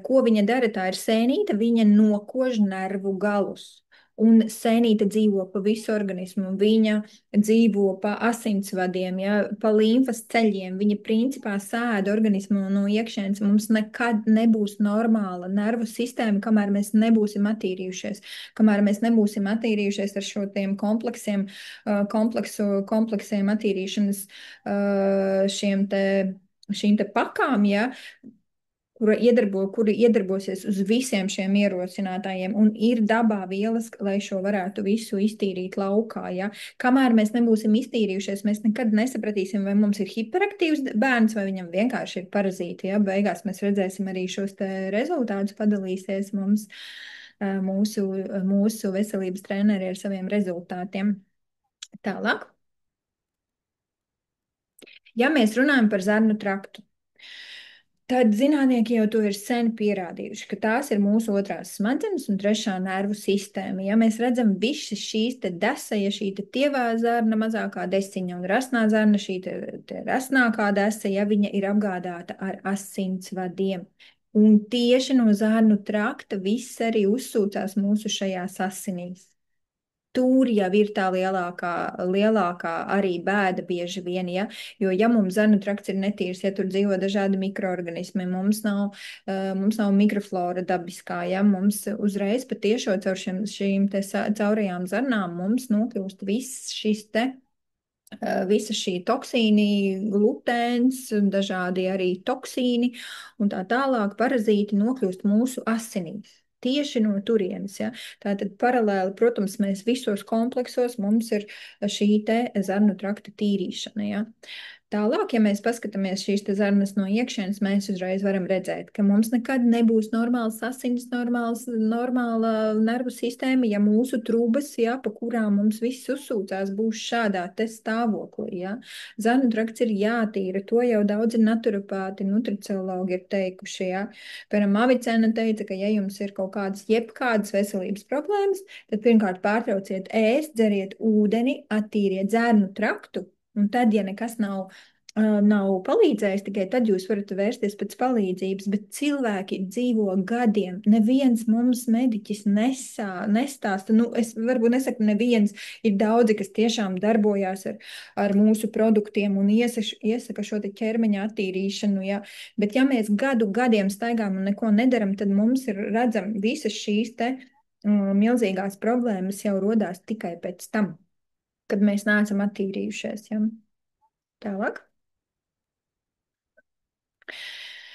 Ko viņa dara? Tā ir sēnīte, viņa nokož nervu galus. Un sēnīte dzīvo pa visu organismu, viņa dzīvo pa asinsvadiem, ja, pa līmfas ceļiem, viņa principā sēda organismu no iekšienes. Mums nekad nebūs normāla nervu sistēma, kamēr mēs nebūsim attīrījušies, ar šo tiem kompleksiem attīrīšanas šīm te pakām, ja, kuri iedarbosies uz visiem šiem ierosinātājiem, un ir dabā vielas, lai šo varētu visu iztīrīt laukā. Ja? Kamēr mēs nebūsim iztīrījušies, mēs nekad nesapratīsim, vai mums ir hiperaktīvs bērns, vai viņam vienkārši ir parazīti. Ja? Beigās mēs redzēsim arī šos te rezultātus, padalīsies mums mūsu veselības treneri ar saviem rezultātiem. Tālāk. Ja mēs runājam par zarnu traktu, tad zinātnieki jau to ir sen pierādījuši, ka tās ir mūsu otrās smadzenes un trešā nervu sistēma. Ja mēs redzam visas šīs te desa, ja šī te tievā zarna mazākā desiņa un rasnā zarna, šī te rasnākā desa, ja viņa ir apgādāta ar asinsvadiem. Un tieši no zarnu trakta viss arī uzsūcās mūsu šajās asinīs. Tur jau ir tā lielākā arī bēda bieži vien, ja? Jo ja mums zarnu trakts ir netīrs, ja tur dzīvo dažādi mikroorganismi, mums nav mikroflora dabiskā, ja? Mums uzreiz patiešo caur šīm te caurajām zarnām mums nokļūst visa šī toksīni, glutēns, dažādi arī toksīni un tā tālāk parazīti nokļūst mūsu asinīs. Tieši no turienes, ja. Tātad paralēli, protams, mēs visos kompleksos mums ir šī te zarnu trakta tīrīšana, ja. Tālāk, ja mēs paskatāmies šīs te zarnas no iekšienes, mēs uzreiz varam redzēt, ka mums nekad nebūs normāls asins, normāla nervu sistēma, ja mūsu trubas, ja, pa kurām mums viss uzsūcās, būs šādā te stāvoklī. Ja. Zarnu trakts ir jātīra, to jau daudzi naturopāti, nutriciologi ir teikuši. Ja. Piemēram, Avicena teica, ka ja jums ir kaut kādas jebkādas veselības problēmas, tad pirmkārt pārtrauciet ēst, dzeriet ūdeni, attīriet zarnu traktu. Un tad, ja nekas nav palīdzējis, tikai tad jūs varat vērsties pēc palīdzības, bet cilvēki dzīvo gadiem. Neviens mums mediķis nestāsta, nu, es varbūt nesaku neviens, ir daudzi, kas tiešām darbojās ar mūsu produktiem un iesaka šo te ķermeņa attīrīšanu, ja. Bet ja mēs gadiem staigām un neko nedaram, tad mums ir redzam visas šīs te milzīgās problēmas jau rodās tikai pēc tam, kad mēs neesam attīrījušies, ja. Tālāk.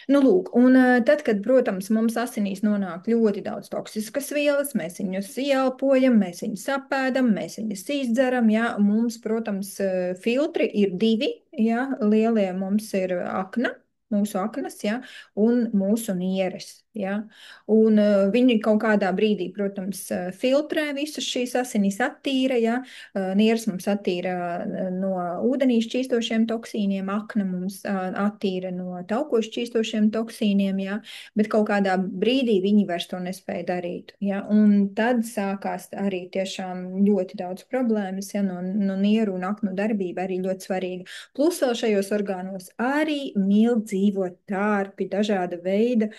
Nu, lūk, un tad, kad, protams, mums asinīs nonāk ļoti daudz toksiskas vielas, mēs viņus ieelpojam, mēs viņus apēdam, mēs viņus izdzeram, jā, mums, protams, filtri ir divi, jā, lielie mums ir akna, mūsu aknas, jā, un mūsu nieres, jā, un viņi kaut kādā brīdī, protams, filtrē visas šīs asinis attīra, jā, nieres mums attīra no ūdenī šķīstošiem toksīniem, akna mums attīra no taukoši šķīstošiem toksīniem, jā, bet kaut kādā brīdī viņi vairs to nespēja darīt, jā, un tad sākās arī tiešām ļoti daudz problēmas, jā, no nieru un aknu darbība arī ļoti svarīga. Plus vēl šajos orgānos arī dzīvot tārpi, dažāda veida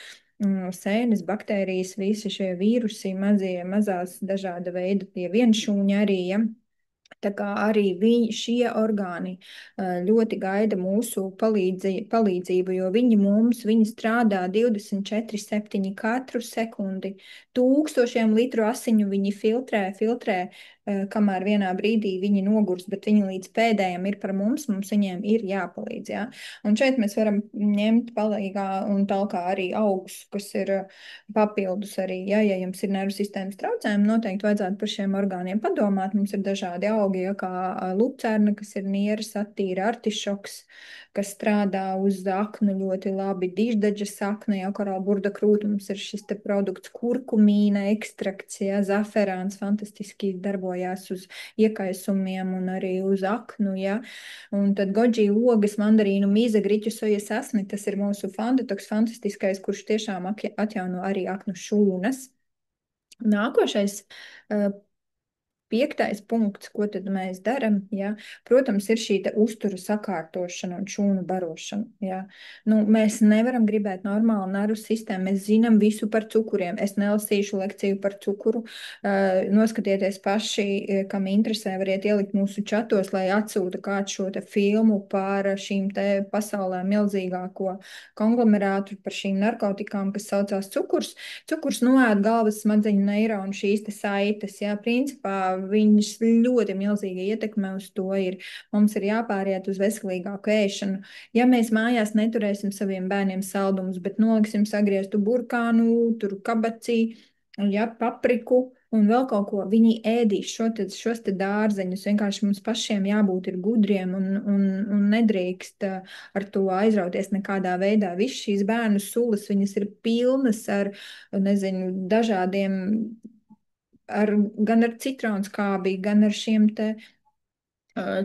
sēnes, baktērijas, visi šie vīrusi, mazās dažāda veida tie vienšūņi arī, ja. Tā kā arī šie orgāni ļoti gaida mūsu palīdzību, jo viņi strādā 24/7 katru sekundi. Tūkstošiem litru asiņu viņi filtrē, kamēr vienā brīdī viņi nogurs, bet viņi līdz pēdējiem ir par mums viņiem ir jāpalīdz. Ja? Un šeit mēs varam ņemt palīgā un talkā arī augus, kas ir papildus arī, ja jums ir nervu sistēmas traucējumi, noteikti vajadzētu par šiem orgāniem padomāt. Mums ir dažādi augi, ja, kā lucerna, kas ir nieres attīra, artišoks, kas strādā uz aknu ļoti labi, diždaģa sakne, ja korāla burda krūta, mums ir šis te produkts kurkumīna ekstrakts, ja, zaferāns fantastiski darbojās uz iekaisumiem un arī uz aknu, ja, un tad goji ogas, mandarīnu, mīza, griķu, sojas asni, tas ir mūsu fandatoks fantastiskais, kurš tiešām atjauno arī aknu šūnas. Nākošais piektais punkts, ko tad mēs darām, ja? Protams, ir šī uztura sakārtošana un šūnu barošana. Ja? Nu, mēs nevaram gribēt normālu nervu sistēmu, mēs zinām visu par cukuriem. Es nelasīšu lekciju par cukuru. Noskatieties paši, kam interesē, variet ielikt mūsu čatos, lai atsūta kāds šo te filmu par šīm te pasaulē milzīgāko konglomerātu, par šīm narkotikām, kas saucās cukurs. Cukurs noēd galvas smadzeņu neironu šīs te saites, ja? Principā viņas ļoti milzīga ietekme uz to ir. Mums ir jāpāriet uz veselīgāku ēšanu. Ja mēs mājās neturēsim saviem bērniem saldumus, bet noliksim sagrieztu burkānu, tur kabacī, ja, papriku un vēl kaut ko, viņi ēdīs šos te dārzeņus. Vienkārši mums pašiem jābūt ir gudriem un nedrīkst ar to aizrauties nekādā veidā. Viss šīs bērnu sulas, viņas ir pilnas ar, nezinu, dažādiem gan ar citronskābi, gan ar šiem te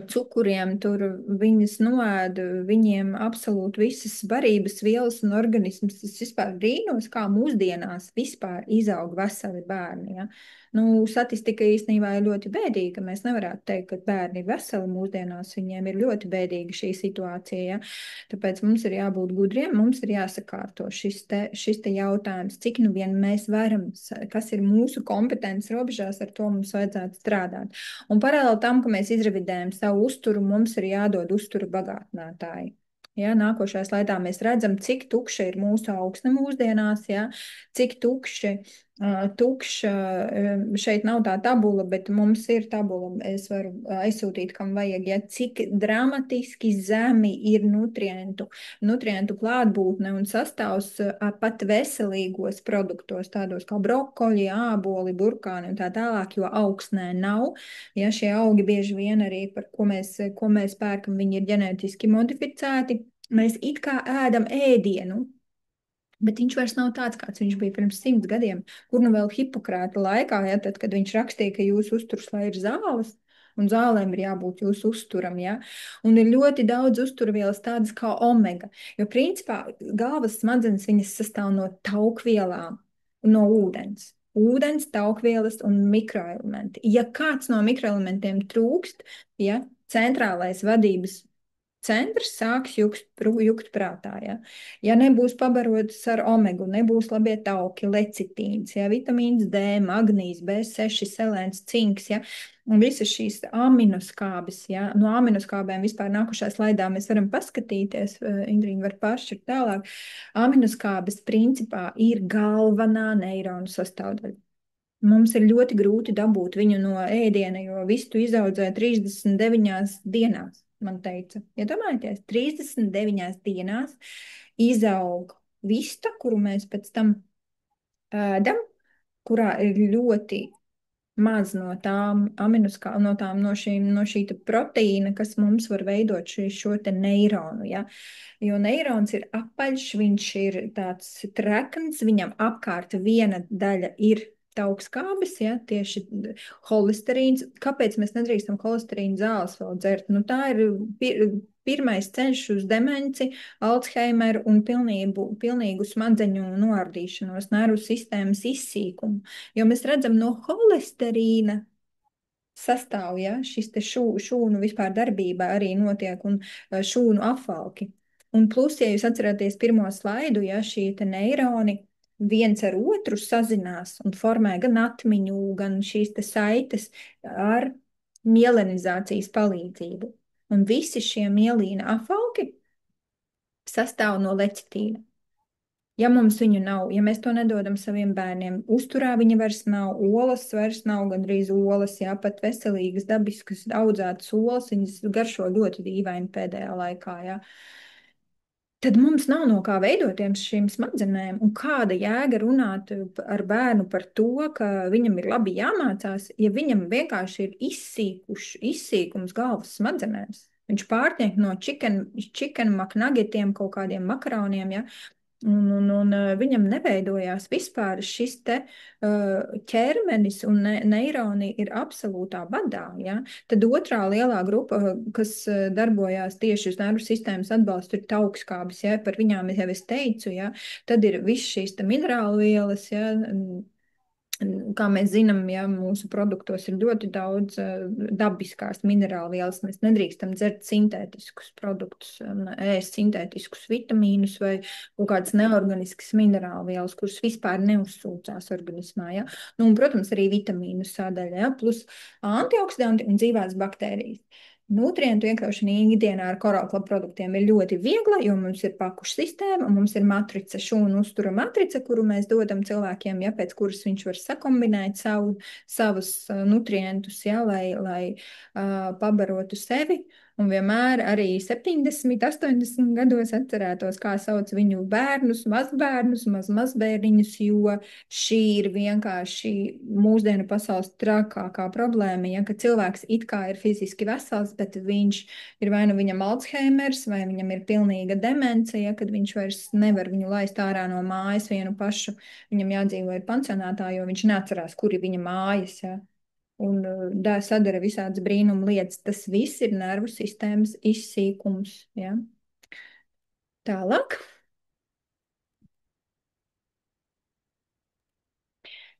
cukuriem, tur viņas noēd, viņiem absolūti visas barības vielas un organisms. Es vispār brīnos, kā mūsdienās vispār izaug veseli bērni. Ja? Nu, statistika īstenībā ir ļoti bēdīga. Mēs nevarētu teikt, ka bērni ir veseli mūsdienās. Viņiem ir ļoti bēdīga šī situācija. Ja? Tāpēc mums ir jābūt gudriem, mums ir jāsakārto šis te jautājums, cik nu vien mēs varam, kas ir mūsu kompetences robežās, ar to mums vajadzētu strādāt. Un paralēli tam, ka mēs izrevidējam savu uzturu, mums ir jādod uzturu bagātinātāji. Ja, nākošajā slaidā mēs redzam, cik tukša ir mūsu augsne mūsdienās, ja, cik tukši tukšs. Šeit nav tā tabula, bet mums ir tabula. Es varu aizsūtīt, kam vajag, ja cik dramatiski zemi ir nutrientu klātbūtne un sastāvs pat veselīgos produktos, tādos kā brokoļi, āboli, burkāni un tā tālāk, jo augsnē nav. Ja šie augi bieži vien arī, par ko mēs pērkam, viņi ir ģenētiski modificēti. Mēs it kā ēdam ēdienu, bet viņš vairs nav tāds, kāds viņš bija pirms 100 gadiem, kur nu vēl Hipokrāta laikā, ja, tad, kad viņš rakstīja, ka jūsu uzturs, lai ir zāles, un zālēm ir jābūt jūsu uzturam, ja, un ir ļoti daudz uzturvielas tādas kā omega, jo principā galvas smadzenes viņas sastāv no taukvielām un no ūdens. Ūdens, taukvielas un mikroelementi. Ja kāds no mikroelementiem trūkst, ja, centrālais vadības centrs sāks jukt prātā. Ja, ja nebūs pabarots ar omegu, nebūs labie tauki, lecitīns, ja, vitamīns D, magnīs, B6, selēns, cinks, ja, un visas šīs aminoskābes, ja, no aminoskābēm vispār nākušā slaidā mēs varam paskatīties, Indriņa var pāršķirt tālāk. Aminoskābes principā ir galvenā neironu sastāvdaļa. Mums ir ļoti grūti dabūt viņu no ēdiena, jo vistu izaudzē 39 dienās, man teica. Iedomājieties, 39 dienās izaug vista, kuru mēs pēc tam ēdam, kurā ir ļoti maz no tām no šī proteīna, kas mums var veidot šo te neironu, ja? Jo neirons ir apaļš, viņš ir tāds trekns, viņam apkārt viena daļa ir taukskābes, ja, tieši holesterīns. Kāpēc mēs nedrīkstam holesterīna zāles vēl dzert? Nu, tā ir pirmais ceļš uz demenci, Alzheimeru un pilnīgu smadzeņu noardīšanos, nervu sistēmas izsīkumu. Jo mēs redzam no holesterīna sastāv, ja, šis te šūnu vispār darbība arī notiek un šūnu apvalki. Un plus, ja jūs atceraties pirmo slaidu, ja šī te neironi viens ar otru sazinās un formē gan atmiņu, gan šīs te saites ar mielinizācijas palīdzību. Un visi šie mielīna apvalki sastāv no lecitīna. Ja mums viņu nav, ja mēs to nedodam saviem bērniem, uzturā viņa vairs nav, olas vairs nav, gandrīz olas, jā, pat veselīgas, dabiskas, audzētas olas, viņas garšo ļoti dīvaini pēdējā laikā, jā. Tad mums nav no kā veidotiem šīm smadzenēm, un kāda jēga runāt ar bērnu par to, ka viņam ir labi jāmācās, ja viņam vienkārši ir izsīkums galvas smadzenēs. Viņš pārtiek no chicken maknagetiem, kaut kādiem makaroniem, ja, un viņam neveidojās vispār šis te ķermenis un neironi ir absolūtā badā, ja? Tad otrā lielā grupa, kas darbojās tieši uz nervu sistēmas atbalstu, ir taukskābes, ja? Par viņām jau es teicu, ja? Tad ir viss šīs te minerālu vielas, ja? Kā mēs zinām, ja mūsu produktos ir ļoti daudz dabiskās minerālvielas, mēs nedrīkstam dzert sintētiskus produktus, ēst sintētiskus vitamīnus vai kaut kādas neorganiskas minerālvielas, kuras vispār neuzsūcās organismā. Ja? Nu, un, protams, arī vitamīnu sadaļa, ja? Plus antioksidanti un dzīvās baktērijas. Nutrientu iekļaušana ikdienā ar korāklapu produktiem ir ļoti viegla, jo mums ir pakušu sistēma, mums ir matrica, šūnu uztura matrica, kuru mēs dodam cilvēkiem, ja, pēc kuras viņš var sakombinēt savus nutrientus, ja, lai pabarotu sevi. Un vienmēr arī 70, 80 gados atcerētos, kā sauc viņu bērnus, mazbērnus, mazbērniņus, jo šī ir vienkārši mūsdienu pasaules trakākā problēma, ja, ka cilvēks it kā ir fiziski vesels, bet viņš ir vai nu viņam Alzheimers, vai viņam ir pilnīga demence, ja, kad viņš vairs nevar viņu laist ārā no mājas vienu pašu, viņam jādzīvo ir pansionātā, jo viņš neatcerās, kur ir viņa mājas, ja. Un sadara visādas brīnuma lietas. Tas viss ir nervu sistēmas izsīkums. Ja? Tālāk.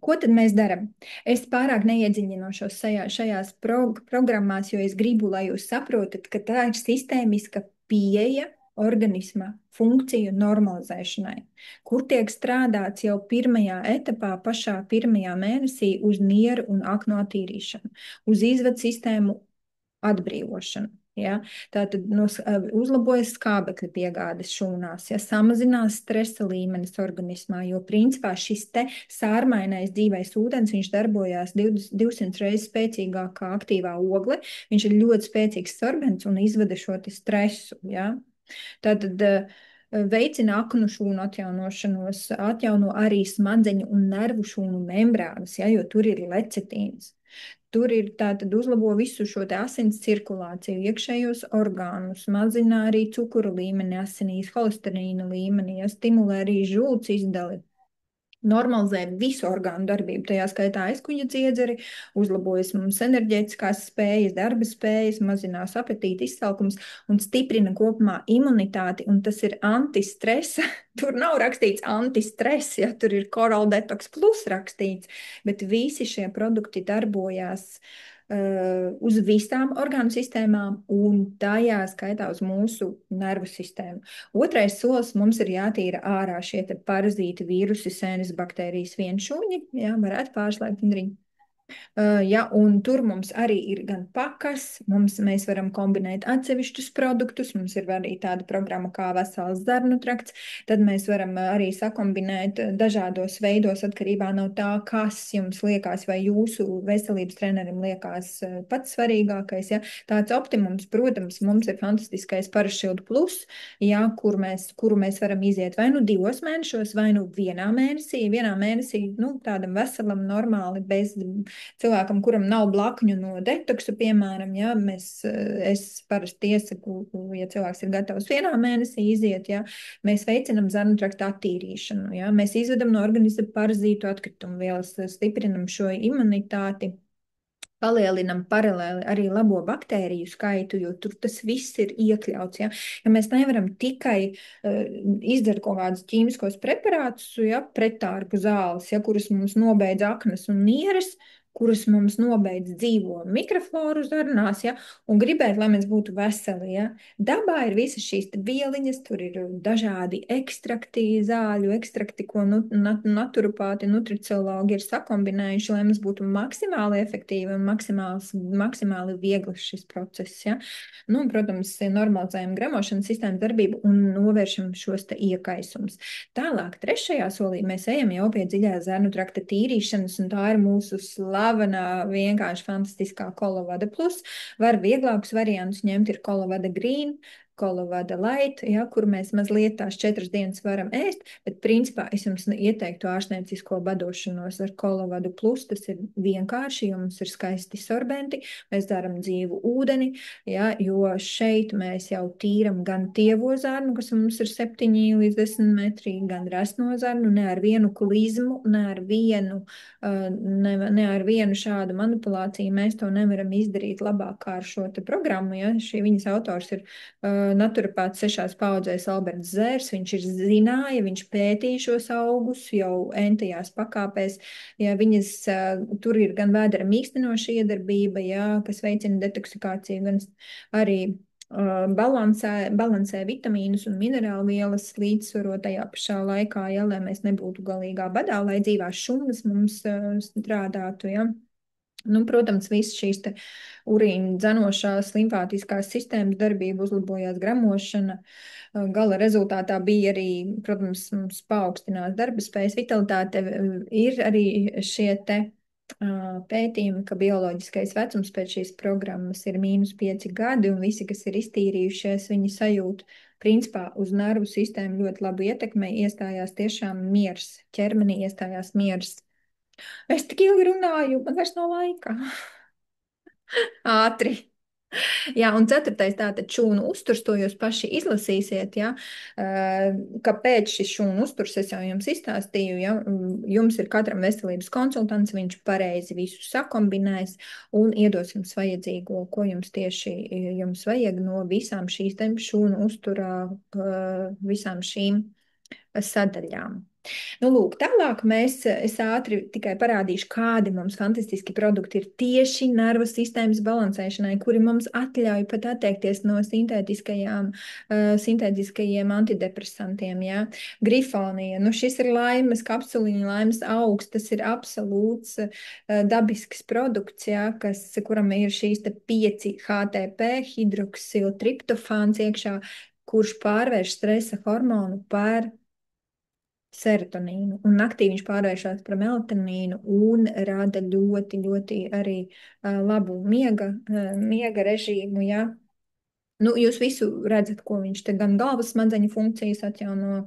Ko tad mēs darām? Es pārāk neiedziļinošos šajās programmās, jo es gribu, lai jūs saprotat, ka tā ir sistēmiska pieeja organisma funkciju normalizēšanai, kur tiek strādāts jau pirmajā etapā, pašā pirmajā mēnesī uz nieru un aknu attīrīšanu, uz izvadu sistēmu atbrīvošanu. Ja? Tātad uzlabojas skābekļa piegādes šūnās, ja? Samazinās stresa līmenis organismā, jo principā šis te sārmainais dzīvais ūdens, viņš darbojās 200 reizes spēcīgāk kā aktīvā ogle, viņš ir ļoti spēcīgs sorbents un izvada šo te stresu. Ja? Tātad veicina aknu šūnu atjaunošanos, atjauno arī smadzeņu un nervu šūnu membrānas, ja? Jo tur ir lecitīns. Tur ir tātad uzlabo visu šo te asins cirkulāciju, iekšējos orgānus, mazina arī cukuru līmeni asinīs, holesterīna līmeni, ja, stimulē arī žūts izdali. Normalizē visu orgānu darbību, tajā skaitā aizkuņa dziedzeri, uzlabojas mums enerģētiskās spējas, darba spējas, mazinās apetīti, izsalkums un stiprina kopumā imunitāti, un tas ir antistresa. Tur nav rakstīts antistress, ja tur ir Coral Detox Plus rakstīts, bet visi šie produkti darbojās uz visām orgānu sistēmām un tajā skaitā uz mūsu nervu sistēmu. Otrais solis mums ir jātīra ārā šie parazīti, vīrusi, sēnes, baktērijas, vienšūņi, jā, varētu pārslēgt un riņķi. Ja, un tur mums arī ir gan pakas, mēs varam kombinēt atsevišķus produktus, mums ir arī tāda programma kā vesels zarnu trakts, tad mēs varam arī sakombinēt dažādos veidos atkarībā no tā, kas jums liekas vai jūsu veselības trenerim liekas pats svarīgākais. Ja. Tāds optimums, protams, mums ir fantastiskais Parašildu plus, ja, kuru mēs varam iziet vai nu 2 mēnešos, vai nu vienā mēnesī, nu, tādam veselam, normāli, bez cilvēkam, kuram nav blakņu no detoksu, piemēram, ja, es parasti iesaku, ja cilvēks ir gatavs vienā mēnesī iziet, ja, mēs veicinam zarnu trakta attīrīšanu, ja, mēs izvedam no organisma parazītu atkritumu vielas, stiprinam šo imunitāti. Palielinam paralēli arī labo baktēriju skaitu, jo tur tas viss ir iekļauts. Ja, ja mēs nevaram tikai izdarīt kaut kādus ķīmiskos preparātus, ja, pretārpu zāles, ja, kuras mums nobeidz aknas un nieres, kuras mums nobeidz dzīvo mikrofloru zarnās, ja, un gribēt, lai mēs būtu veseli. Ja. Dabā ir visas šīs vieliņas, tur ir dažādi ekstrakti, zāļu ekstrakti, ko naturopāti, nutriciologi ir sakombinējuši, lai mums būtu maksimāli efektīvi un maksimāli viegli šis process. Ja. Nu, protams, normalizējam gremošanas sistēmas darbību un novēršam šos te iekaisumus. Tālāk, trešajā solī mēs ejam jau pie dziļā zarnu trakta tīrīšanas, un tā ir mūsu slavenā, vienkārši fantastiskā Kolovada plus. Var vieglākus variantus ņemt, ir Kolovada green, Kolovada light, ja, kur mēs mazliet tās 4 dienas varam ēst, bet principā es jums ieteiktu ārstniecisko badošanos ar Kolovadu plus, tas ir vienkārši, jo mums ir skaisti sorbenti, mēs daram dzīvu ūdeni, ja, jo šeit mēs jau tīram gan tievo zarnu, kas mums ir 7 līdz 10 metri, gan resno zarnu, ne ar vienu klizmu, ne ar vienu šādu manipulāciju mēs to nevaram izdarīt labāk kā ar šo te programmu, ja, viņas autors ir naturopāts 6 paudzēs Alberts Zērs, viņš ir zināja, viņš pētīja šos augus jau entajās pakāpēs, ja viņas tur ir gan vēdera mīkstinoša iedarbība, ja, kas veicina detoksikāciju, gan arī balansē vitamīnus un minerālu vielas līdzsvarotajā pašā laikā, ja, lai mēs nebūtu galīgā badā, lai dzīvās šūnas mums strādātu, ja. Nu, protams, viss šīs te urīna dzenošās limfātiskās sistēmas darbība uzlabojās gramošana. Gala rezultātā bija arī, protams, mums paaugstinās darba spējas, vitalitāte. Ir arī šie te pētījumi, ka bioloģiskais vecums pēc šīs programmas ir -5 gadi, un visi, kas ir iztīrījušies, viņi sajūt principā uz nervu sistēmu ļoti labu ietekmi, iestājās tiešām miers, ķermenī iestājās miers. Es tik ilgi runāju, man vairs nav laika. Ātri. Jā, un 4. tātad šūnu uzturs, to jūs paši izlasīsiet, ja, kāpēc šis šūnu uzturs, es jau jums izstāstīju, ja, jums ir katram veselības konsultants, viņš pareizi visu sakombinēs un iedos jums vajadzīgo, ko jums tieši jums vajag no visām šīs šūnu uzturā, visām šīm sadaļām. Nu, lūk, tālāk es ātri tikai parādīšu, kādi mums fantastiski produkti ir tieši nervu sistēmas balansēšanai, kuri mums atļauj pat atteikties no sintētiskajiem antidepresantiem. Ja? Grifonija, nu šis ir laimes kapsuliņa, laimes augs, tas ir absolūts dabisks produkts, ja, kuram ir šīs 5 HTP, hidroksiltriptofāns iekšā, kurš pārvērš stresa hormonu par serotonīnu. Un naktī viņš pārvēršas par melatonīnu un rada ļoti, ļoti arī labu miega režīmu. Ja? Nu, jūs visu redzat, ko viņš te gan galvas smadzeņu funkcijas atjauno,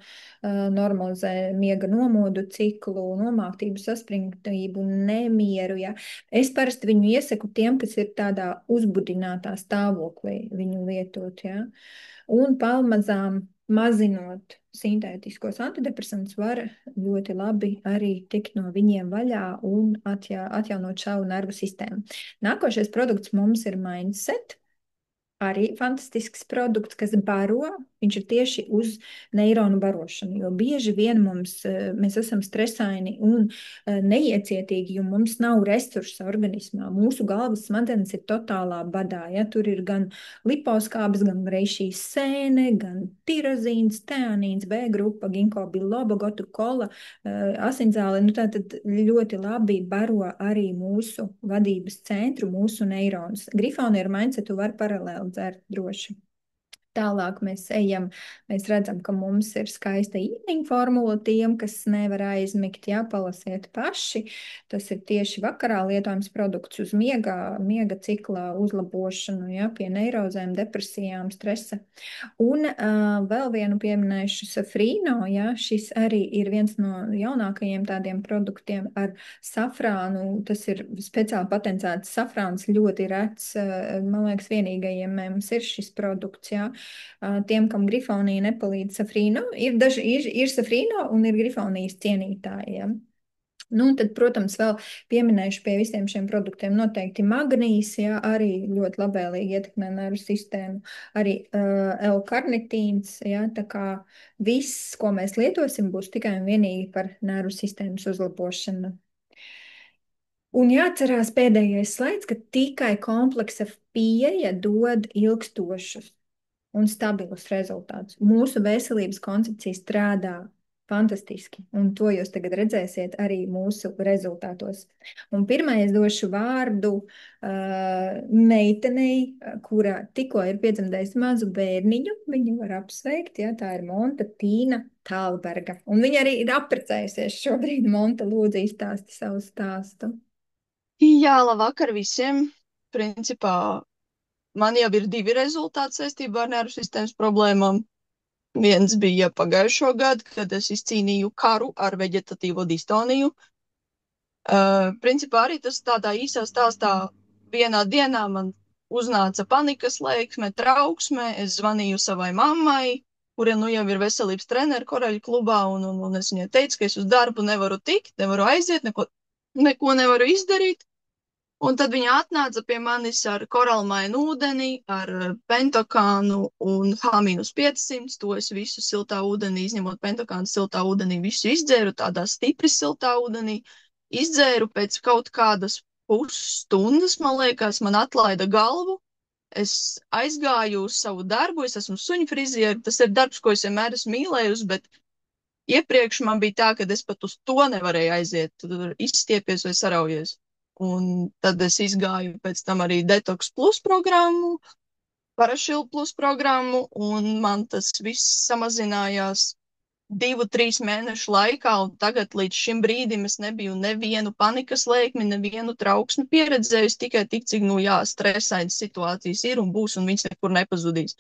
normalizē miega nomodu ciklu, nomāktību, saspringtību, nemieru. Ja? Es parasti viņu iesaku tiem, kas ir tādā uzbudinātā stāvoklī, viņu lietot. Ja? Un palmazām mazinot sintētiskos antidepresantus, var ļoti labi arī tikt no viņiem vaļā un atjaunot savu nervu sistēmu. Nākošais produkts mums ir Mindset. Arī fantastisks produkts, kas baro, viņš ir tieši uz neironu barošanu, jo bieži vien mēs esam stresaini un neiecietīgi, jo mums nav resursa organismā. Mūsu galvas smadzenes ir totālā badā, ja tur ir gan liposkābes, gan reišīs sēne, gan tirozīns, teanīns, B grupa, ginko biloba, gotu kola, asinzāle, nu tātad ļoti labi baro arī mūsu vadības centru, mūsu neironus. Grifoni ar mindsetu var paralēli dzert droši. Tālāk mēs ejam, mēs redzam, ka mums ir skaista īniņa formula tiem, kas nevar aizmigt, jā, palasiet paši. Tas ir tieši vakarā lietojams produkts uz miega cikla uzlabošanu, jā, pie neirozēm, depresijām, stresa. Un vēl vienu pieminēšu Safrīno, jā, šis arī ir viens no jaunākajiem tādiem produktiem ar safrānu. Tas ir speciāli patencēts safrāns, ļoti rets, man liekas, vienīgajiem mums ir šis produkts, jā. Tiem, kam grifonija nepalīdz safrīno, ir safrīno un ir grifonijas cienītāji. Ja? Nu, tad, protams, vēl pieminēšu pie visiem šiem produktiem noteikti magnīs, ja, arī ļoti labvēlīgi ietekmē nervu sistēmu, arī L-karnitīns, ja, tā kā viss, ko mēs lietosim, būs tikai un vienīgi par nervu sistēmas uzlabošanu. Un jāatcerās pēdējais slaids, ka tikai kompleksa pieeja dod ilgstošus un stabilus rezultātus. Mūsu veselības koncepcija strādā fantastiski, un to jūs tagad redzēsiet arī mūsu rezultātos. Un pirmais došu vārdu meitenei, kura tikko ir piedzemdējusi mazu bērniņu. Viņu var apsveikt, ja, tā ir Monta Tīna Tālberga. Un viņa arī ir apprecējusies šobrīd. Monta, lūdzu, izstāsti savu stāstu. Jā, labvakar visiem. Principā man jau ir 2 rezultāti saistībā ar nervu sistēmas problēmām. Viens bija pagājušo gadu, kad es izcīnīju karu ar veģetatīvo distoniju. Principā arī tas tādā īsā stāstā vienā dienā man uznāca panikas lēksme, trauksme. Es zvanīju savai mammai, kura nu jau ir veselības treneri Koraļu klubā, un es viņai teicu, ka es uz darbu nevaru tikt, nevaru aiziet, neko nevaru izdarīt. Un tad viņa atnāca pie manis ar koralmainu ūdeni, ar pentokānu un H-500. To es visu siltā ūdenī, izņemot pentokānu siltā ūdenī, visu izdzēru tādā stipri siltā ūdenī. Izdzēru pēc kaut kādas pusstundas, man liekas, man atlaida galvu. Es aizgāju uz savu darbu, es esmu suņu frizieri, tas ir darbs, ko es vienmēr esmu mīlējusi, bet iepriekš man bija tā, ka es pat uz to nevarēju aiziet, tur izstiepies vai saraujies. Un tad es izgāju pēc tam arī Detox Plus programmu, Parašilu Plus programmu, un man tas viss samazinājās 2-3 mēnešu laikā, un tagad līdz šim brīdim es nebiju nevienu panikas lēkmi, nevienu trauksmi pieredzējusi, tikai tik, cik, stresainas situācijas ir un būs, un viņas nekur nepazudīs.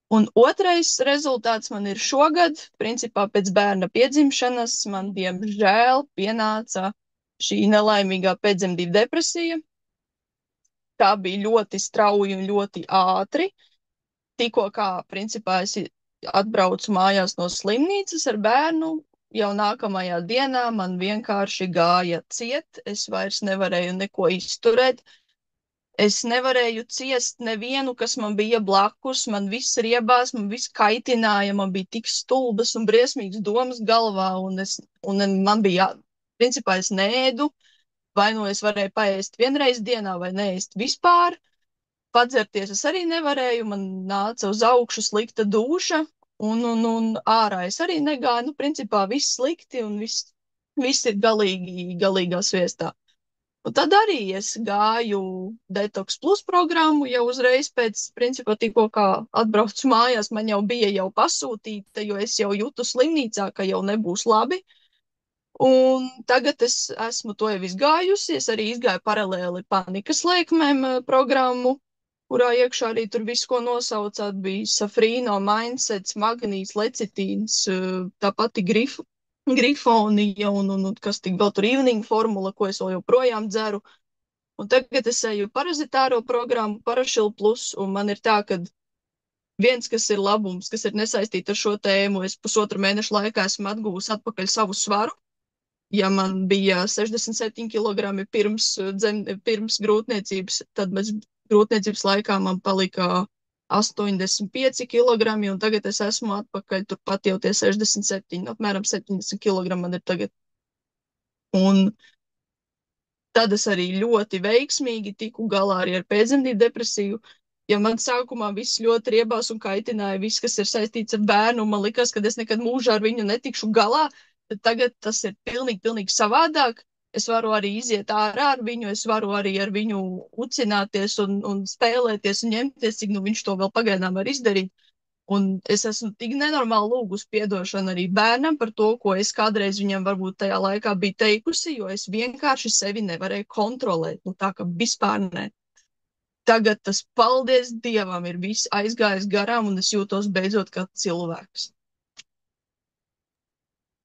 Un otrais rezultāts man ir šogad, principā pēc bērna piedzimšanas, man diemžēl pienāca šī nelaimīgā pēcdzemdību depresija. Tā bija ļoti strauji un ļoti ātri. Tikko kā, principā, es atbraucu mājās no slimnīcas ar bērnu, jau nākamajā dienā man vienkārši gāja ciet, es vairs nevarēju neko izturēt. Es nevarēju ciest nevienu, kas man bija blakus, man viss riebās, man viss kaitināja, man bija tik stulbas un briesmīgas domas galvā, un man bija, principā es neēdu, vai nu es varēju paēst vienreiz dienā, vai neēst vispār. Padzerties es arī nevarēju, man nāca uz augšu slikta dūša, un ārā es arī negāju, nu, principā viss slikti, un viss ir galīgā sviestā. Un tad arī es gāju Detox Plus programmu jau uzreiz pēc, principā, tikko kā atbraucu mājās, man jau bija jau pasūtīta, jo es jau jūtu slimnīcā, ka jau nebūs labi. Un tagad es esmu to jau izgājusi, es arī izgāju paralēli panikas lēkmēm programmu, kurā iekšā arī tur viss, ko nosaucāt, bija safrīno, mindsets, magnīs, lecitīns, tā pati grifonija un kas tik vēl tur evening formula, ko es vēl joprojām dzeru. Un tagad es eju parazitāro programmu, Parašilu plus, un man ir tā, ka viens, kas ir labums, kas ir nesaistīts ar šo tēmu, es pusotru mēnešu laikā esmu atguvusi atpakaļ savu svaru. Ja man bija 67 kg pirms grūtniecības, tad bez grūtniecības laikā man palika 85 kg, un tagad es esmu atpakaļ turpat jau tie 67, apmēram 70 kg man ir tagad. Un tad es arī ļoti veiksmīgi tiku galā arī ar pēcdzemdību depresiju. Ja man sākumā viss ļoti riebās un kaitināja, viss, kas ir saistīts ar bērnu, un man likās, ka es nekad mūžā ar viņu netikšu galā, tad tagad tas ir pilnīgi savādāk. Es varu arī iziet ārā ar viņu, es varu arī ar viņu ucināties un spēlēties un ņemties, cik nu viņš to vēl pagaidām var izdarīt. Un es esmu tik nenormāli lūgus piedošanu arī bērnam par to, ko es kādreiz viņam varbūt tajā laikā biju teikusi, jo es vienkārši sevi nevarēju kontrolēt. Nu, tā kā vispār ne. Tagad tas, paldies Dievam, ir viss aizgājis garām, un es jūtos beidzot kā cilvēks.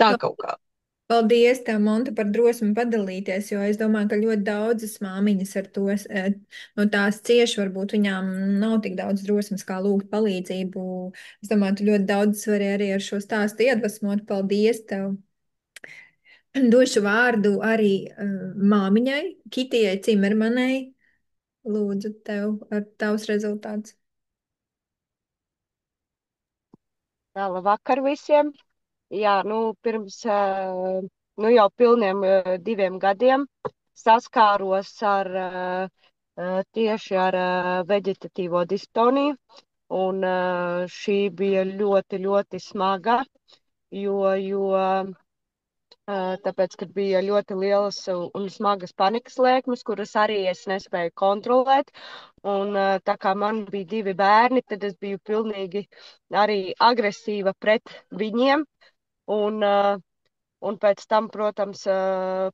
Tā kaut kā. Paldies, tev, Monte, par drosmi padalīties, jo es domāju, ka ļoti daudzas māmiņas ar to no tās cieši, varbūt viņām nav tik daudz drosmes, kā lūgt palīdzību. Es domāju, tu ļoti daudz vari arī ar šo stāstu iedvesmot. Paldies tev! Došu vārdu arī māmiņai, Kitijai Cimermanai. Lūdzu, tev ar tavs rezultāts. Labvakar visiem! Jā, pirms jau pilniem 2 gadiem saskāros tieši ar veģetatīvo distoniju, un šī bija ļoti, ļoti smaga, jo tāpēc, ka bija ļoti lielas un smagas panikas lēkmes, kuras arī es nespēju kontrolēt. Un tā kā man bija 2 bērni, tad es biju pilnīgi arī agresīva pret viņiem. Un pēc tam, protams,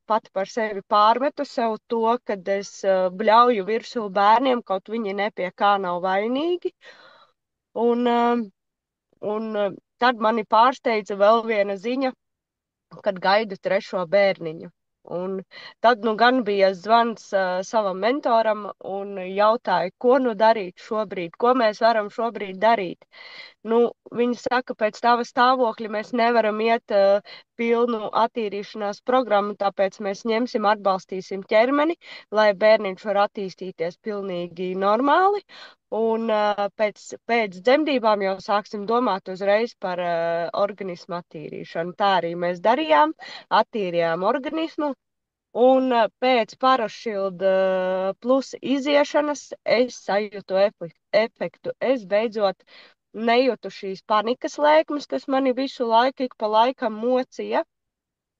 pati par sevi pārmetu sev to, kad es bļauju virsū bērniem, kaut viņi ne pie kā nav vainīgi. Un tad mani pārsteidza vēl viena ziņa, kad gaidu 3. bērniņu. Un tad gan bija zvans savam mentoram un jautāja, ko darīt šobrīd, ko mēs varam šobrīd darīt. Viņi saka, pēc tava stāvokļa mēs nevaram iet pilnu attīrīšanās programmu, tāpēc mēs atbalstīsim ķermeni, lai bērniņš var attīstīties pilnīgi normāli. Un pēc dzemdībām jau sāksim domāt uzreiz par organismu attīrīšanu. Tā arī mēs darījām, attīrījām organismu. Un pēc Parašilda plus iziešanas es sajūtu efektu. Es beidzot nejūtu šīs panikas lēkmes, kas mani visu laiku ik pa laikam mocīja.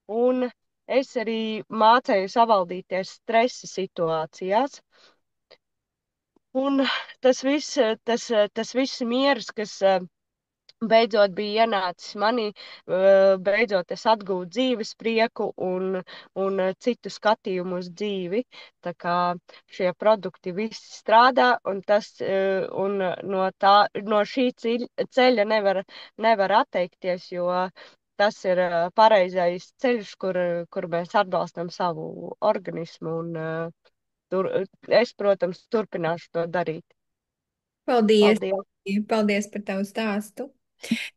Un es arī mācēju savaldīties stresa situācijās. Un tas viss miers, kas beidzot bija ienācis manī, beidzot es atgūtu dzīves prieku un citu skatījumu uz dzīvi. Tā kā šie produkti visi strādā, un no šī ceļa nevar atteikties, jo tas ir pareizais ceļš, kur mēs atbalstam savu organismu, un es, protams, turpināšu to darīt. Paldies! Paldies! Paldies par tavu stāstu!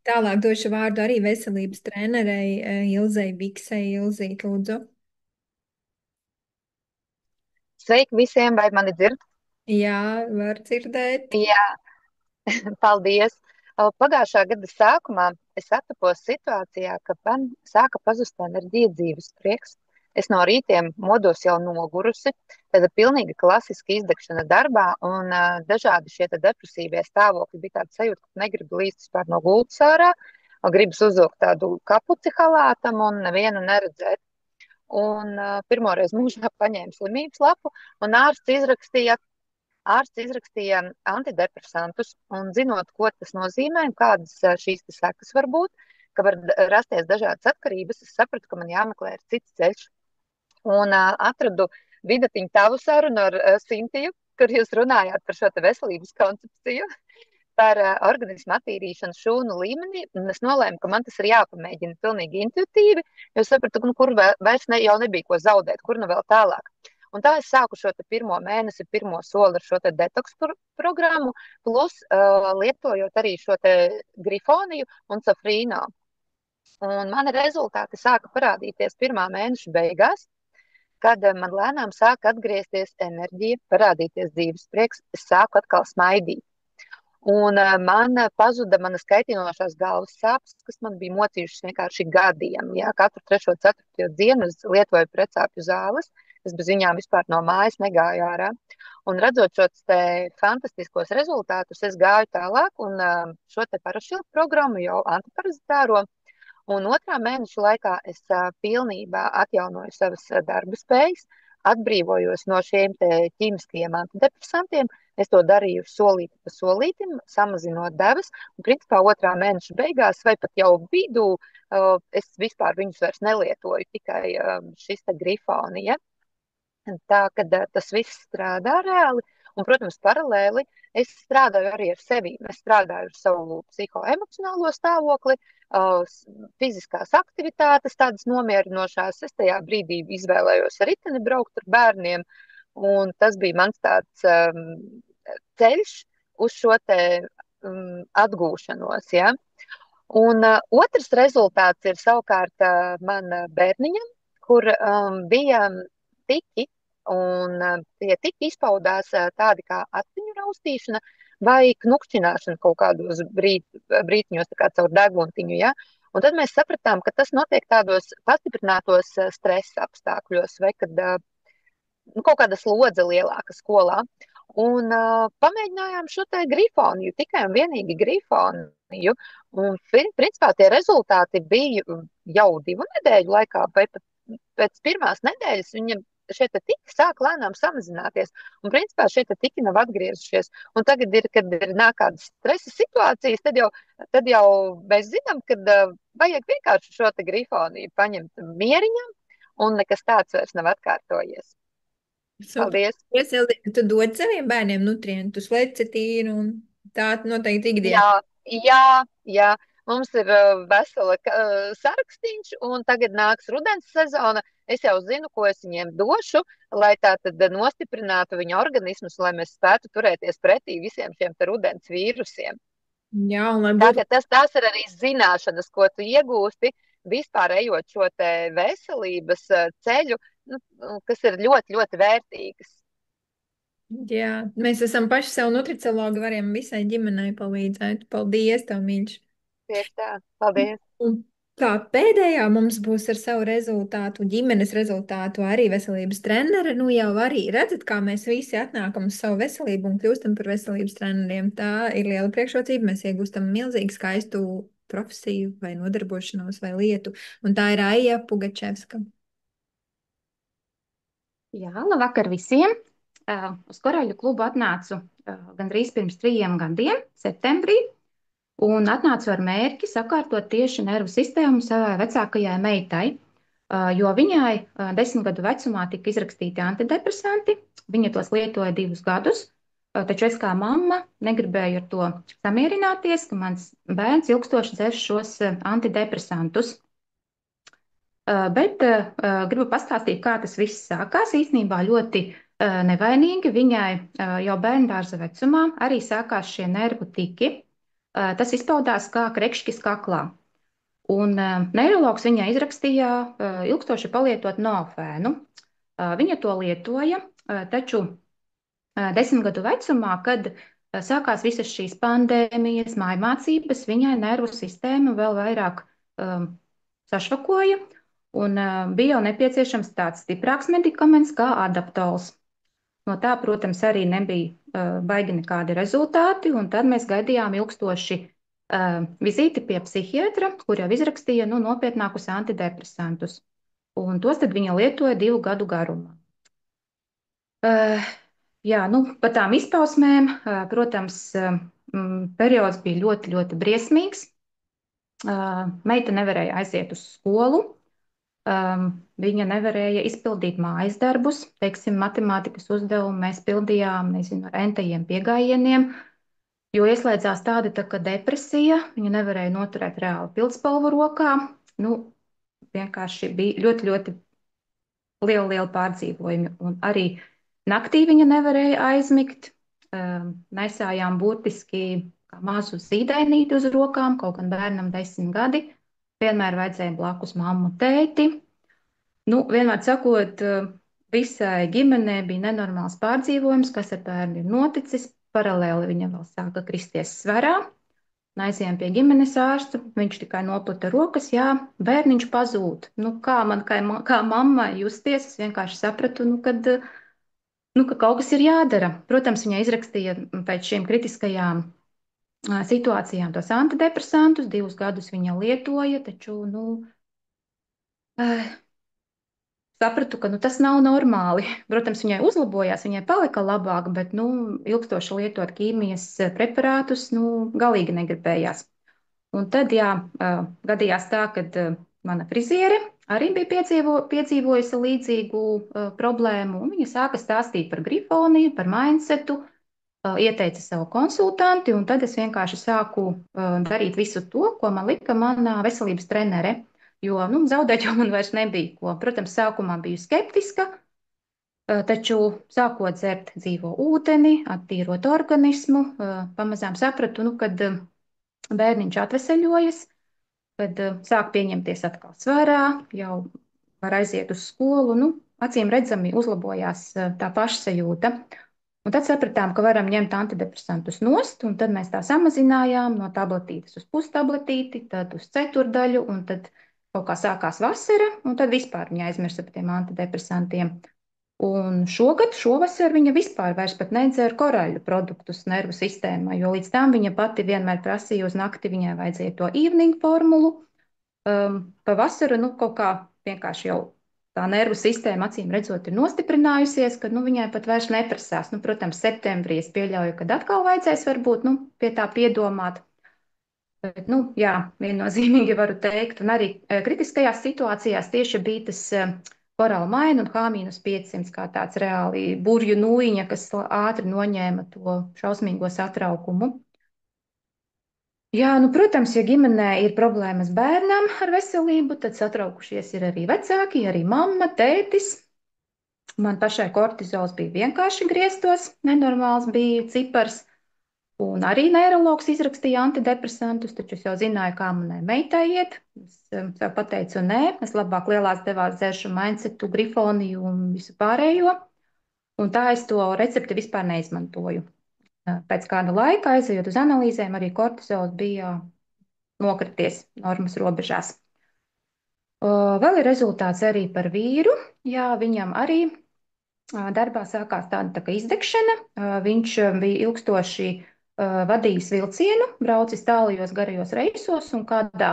Tālāk došu vārdu arī veselības trenerei Ilzei Biksei. Ilzīt, lūdzu. Sveiki visiem, vai mani dzird? Jā, var dzirdēt. Jā, paldies. Pagājušā gada sākumā es atapos situācijā, ka man sāka pazust enerģija, dzīves prieks. Es no rītiem modos jau nogurusi, tāda pilnīgi klasiska izdegšana darbā un dažādi šie depresīvie stāvokļi. Bija tāds sajūta, ka negribu līst vispār no gultas ārā, gribas uzvilkt tādu kapuci halātam un nevienu neredzēt. Un pirmoreiz mūžā paņēmu slimības lapu un ārsts izrakstīja antidepresantus, un zinot, ko tas nozīmē, kādas šīs sekas var būt, ka var rasties dažādas atkarības, es sapratu, ka man jāmeklē ir cits ceļš. Un atradu vidatiņu tavu sarunu ar Sintiju, kur jūs runājāt par šo veselības koncepciju, par organismu attīrīšanu šūnu līmenī, un es nolēmu, ka man tas ir jāpamēģina pilnīgi intuitīvi, jo sapratu, kur vairs jau nebija ko zaudēt, kur nu vēl tālāk. Un tā es sāku šo pirmo mēnesi, pirmo soli ar šo detoks programmu, plus lietojot arī šo grifoniju un safrīno. Un mani rezultāti sāka parādīties pirmā mēneša beigās, kad man lēnām sāka atgriezties enerģija, parādīties dzīves prieks, es sāku atkal smaidīt. Un man pazuda manas kaitinošās galvas sāpes, kas man bija mocījušas vienkārši gadiem. Jā, katru 3. 4. dienu es lietoju precāpju zāles, es bez viņām vispār no mājas negāju ārā. Un redzot šos fantastiskos rezultātus, es gāju tālāk un šo parašilu programmu jau antiparazitāro. Un 2. mēneša laikā es pilnībā atjaunoju savas darba spējas, atbrīvojos no šiem ķīmiskajiem antidepresantiem. Es to darīju solīti pa solītim, samazinot devas, un principā 2. mēneša beigās vai pat jau vidū es vispār viņus vairs nelietoju, tikai šis grifoni, ja? Tā, kad tas viss strādā reāli, un, protams, paralēli es strādāju arī ar sevi. Es strādāju ar savu psihoemocionālo stāvokli, fiziskās aktivitātes, tādas nomierinošās. Es tajā brīdī izvēlējos ar riteni braukt ar bērniem, un tas bija mans tāds ceļš uz šo atgūšanos. Ja? Un otrs rezultāts ir savukārt man bērniņam, kur bija tiki, un tie tiki izpaudās tādi kā aciņu raustīšana vai knukšķināšana kaut kādos brītiņos, tā kā caur deguntiņu, ja? Un tad mēs sapratām, ka tas notiek tādos pastiprinātos stresa apstākļos vai kad kaut kāda slodze lielāka skolā. Un pamēģinājām šo grifoniju, tikai un vienīgi grifoniju. Un principā tie rezultāti bija jau 2 nedēļu laikā, vai pat pēc 1. nedēļas viņam šie tiki sāk lēnām samazināties. Un principā šie tiki nav atgriezušies. Un tagad, kad ir nāk kādas stresa situācijas, tad jau mēs zinām, ka vajag vienkārši šo grifoniju paņemt mieriņam, un nekas tāds vairs nav atkārtojies. Paldies! Tu dod saviem bērniem nutrientus, lecetīnu, un tā noteikti ikdienā. Jā. Mums ir vesela sarakstīns, un tagad nāks rudens sezona. Es jau zinu, ko es viņiem došu, lai tā tad nostiprinātu viņu organismus, lai mēs spētu turēties pretī visiem šiem rudens vīrusiem. Jā, un lai būtu... Tās ir arī zināšanas, ko tu iegūsti vispār ejot šo veselības ceļu, kas ir ļoti, ļoti vērtīgas. Jā, mēs esam paši sev nutriciologi, varam visai ģimenei palīdzēt. Paldies, tev, mīļš! Tieši tā, paldies! Un kā pēdējā mums būs ar savu rezultātu, ģimenes rezultātu arī veselības trenere. Nu jau arī redzat, kā mēs visi atnākam uz savu veselību un kļūstam par veselības treneriem. Tā ir liela priekšrocība. Mēs iegūstam milzīgi skaistu profesiju vai nodarbošanos vai lietu. Un tā ir Aija Pugačevska. Jā, labvakar visiem! Uz Koraļu klubu atnācu gandrīz pirms 3 gadiem, septembrī. Un atnācu ar mērķi sakārtot tieši nervu sistēmu savai vecākajai meitai, jo viņai 10 gadu vecumā tika izrakstīti antidepresanti. Viņa tos lietoja 2 gadus, taču es kā mamma negribēju ar to samierināties, ka mans bērns ilgstoši dzer šos antidepresantus. Bet gribu pastāstīt, kā tas viss sākās. Īstenībā ļoti nevainīgi. Viņai jau bērndārza vecumā arī sākās šie nervu tiki. Tas izpaudās kā krekšķis kaklā. Un neiroloģis viņai izrakstīja ilgstoši palietot nofēnu. Viņa to lietoja, taču 10 gadu vecumā, kad sākās visas šīs pandēmijas, mājmācības, viņai nervu sistēma vēl vairāk sašvakoja, un bija jau nepieciešams tāds stiprāks medikaments kā adaptols. No tā, protams, arī nebija baigi nekādi rezultāti, un tad mēs gaidījām ilgstoši vizīti pie psihiatra, kur jau izrakstīja nopietnākus antidepresantus. Un tos tad viņa lietoja 2 gadu garumā. Jā, par tām izpausmēm, protams, periods bija ļoti, ļoti briesmīgs. Meita nevarēja aiziet uz skolu. Viņa nevarēja izpildīt mājas darbus. Teiksim, matemātikas uzdevumu mēs pildījām, nezinu, ar entajiem piegājieniem, jo ieslēdzās tāda tā kā depresija. Viņa nevarēja noturēt reāli pildspalvu rokā. Vienkārši bija ļoti, ļoti liela pārdzīvojumi. Un arī naktī viņa nevarēja aizmigt. Nesājām burtiski kā mazu zīdainīti uz rokām, kaut gan bērnam 10 gadi. Vienmēr vajadzēja blakus mammu, tēti. Vienmēr sakot, visai ģimenei bija nenormāls pārdzīvojums, kas ar bērnu ir noticis. Paralēli viņa vēl sāka kristies svarā. Aizējām pie ģimenes ārsta, viņš tikai noplata rokas, jā, bērniņš pazūd. Kā man, kā mammai justies, es vienkārši sapratu, ka kaut kas ir jādara. Protams, viņa izrakstīja pēc šīm kritiskajām situācijām tos antidepresantus, 2 gadus viņa lietoja, taču, sapratu, ka tas nav normāli. Protams, viņai uzlabojās, viņai palika labāk, bet ilgstoši lietot ķīmijas preparātus galīgi negribējās. Un tad, jā, gadījās tā, ka mana friziere arī bija piedzīvojusi līdzīgu problēmu, un viņa sāka stāstīt par grifoniju, par mindsetu, ieteica savu konsultanti, un tad es vienkārši sāku darīt visu to, ko man lika mana veselības trenere. Jo zaudēt jau man vairs nebija ko. Protams, sākumā biju skeptiska, taču sākot dzert dzīvo ūdeni, attīrot organismu, pamazām sapratu, kad bērniņš atveseļojas, kad sāk pieņemties atkal svarā, jau var aiziet uz skolu, acīm redzami uzlabojās tā pašsajūta. Un tad sapratām, ka varam ņemt antidepresantus nost, un tad mēs tā samazinājām no tabletītes uz pustabletīti, tad uz ceturdaļu, un tad kaut kā sākās vasara, un tad vispār viņa aizmirsa par tiem antidepresantiem. Un šovasar viņa vispār vairs pat nedzēra koraļu produktus nervu sistēmā, jo līdz tam viņa pati vienmēr prasīja uz nakti, viņai vajadzēja to evening formulu. Pa vasaru, kaut kā vienkārši jau tā nervu sistēma, acīm redzot, ir nostiprinājusies, ka viņai pat vairs neprasās. Protams, septembrī es pieļauju, kad atkal vajadzēs varbūt pie tā piedomāt. Bet, jā, viennozīmīgi varu teikt, un arī kritiskajās situācijās tieši bija tas korāla maina un H-500 kā tāds reāli burju nūjiņa, kas ātri noņēma to šausmīgo satraukumu. Jā, protams, ja ģimenē ir problēmas bērnam ar veselību, tad satraukušies ir arī vecāki, arī mamma, tētis. Man pašai kortizols bija vienkārši griestos, nenormāls bija cipars. Un arī neiroloģis izrakstīja antidepresantus, taču es jau zināju, kā manai meitai iet. Es sev pateicu, nē, es labāk lielās devās dzeršu mindsetu, grifoniju un visu pārējo. Un tā es to recepti vispār neizmantoju. Pēc kāda laika, aizejot uz analīzēm, arī kortizols bija nokrities normas robežās. Vēl ir rezultāts arī par vīru. Jā, viņam arī darbā sākās tāda tā kā izdegšana. Viņš bija ilgstoši vadījis vilcienu, braucis tālajos garajos reisos, un kādā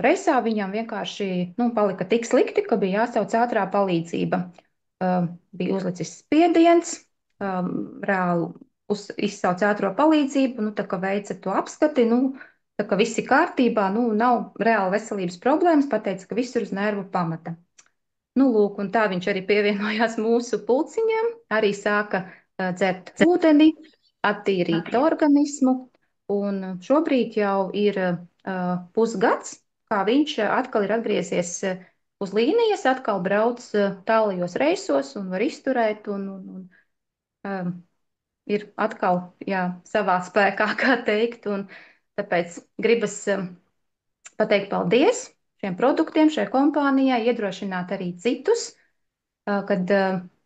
reisā viņam vienkārši palika tik slikti, ka bija jāsauc ātrā palīdzība. Bija uzlicis spiediens, reāli izsauc ātro palīdzību, tā kā veica to apskati, tā kā viss ir kārtībā, nav reāli veselības problēmas, pateica, ka viss ir uz nervu pamata. Lūk, un tā viņš arī pievienojās mūsu pulciņam, arī sāka dzert ūdeni, attīrīt organismu, un šobrīd jau ir pusgads, kā viņš atkal ir atgriezies uz līnijas, atkal brauc tālajos reisos un var izturēt, un ir atkal, jā, savā spēkā, kā teikt, un tāpēc gribas pateikt paldies šiem produktiem, šai kompānijai, iedrošināt arī citus, kad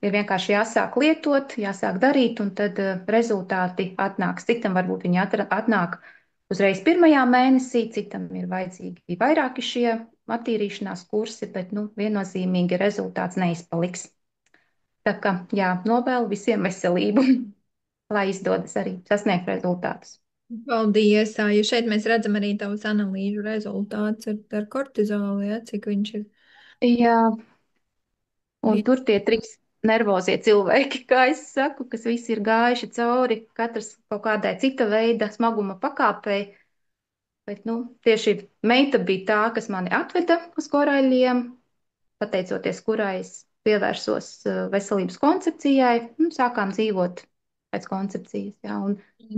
Ir vienkārši jāsāk lietot, jāsāk darīt, un tad rezultāti atnāks. Citam varbūt viņi atnāk uzreiz pirmajā mēnesī, citam ir vajadzīgi vairāki šie attīrīšanās kursi, bet viennozīmīgi rezultāts neizpaliks. Tā kā jā, novēlu visiem veselību, lai izdodas arī sasniegt rezultātus. Paldies! Jo šeit mēs redzam arī tavus analīžu rezultātus ar kortizolu, ja, cik viņš ir. Jā, un Vien- tur tie trīs nervozie cilvēki, kā es saku, kas visi ir gājuši cauri, katrs kaut kādai cita veida smaguma pakāpei. Bet, tieši meita bija tā, kas mani atveda uz korāļiem, pateicoties kurai es pievērsos veselības koncepcijai, sākām dzīvot pēc koncepcijas. Jā,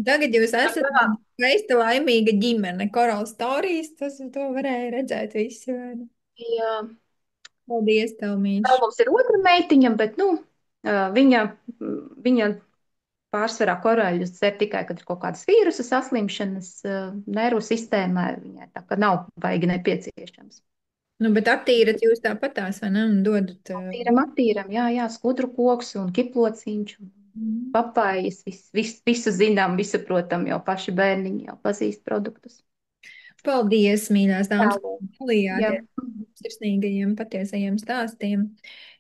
Tagad jūs esat skaista, laimīga ģimene. Korāls stāstījis, to varēja redzēt visi. Vai ne? jā, Paldies, tev, mīļš. vēl mums ir otra meitiņa, bet viņa, viņa pārsvarā korāļus dzer tikai, kad ir kaut kādas vīrusu saslimšanas nervu sistēmā. Viņai tā kā nav baigi nepieciešams. Bet attīrat jūs tāpatās, vai ne? Un dodat. Attīram, jā, skudru koks un kiplociņš un Mm. papājas, visu zinām, visu, protam, jau paši bērniņi jau pazīst produktus. Paldies, mīļās dāmas, Tālāk. ka dalījāties sirsnīgajiem, patiesajiem stāstiem.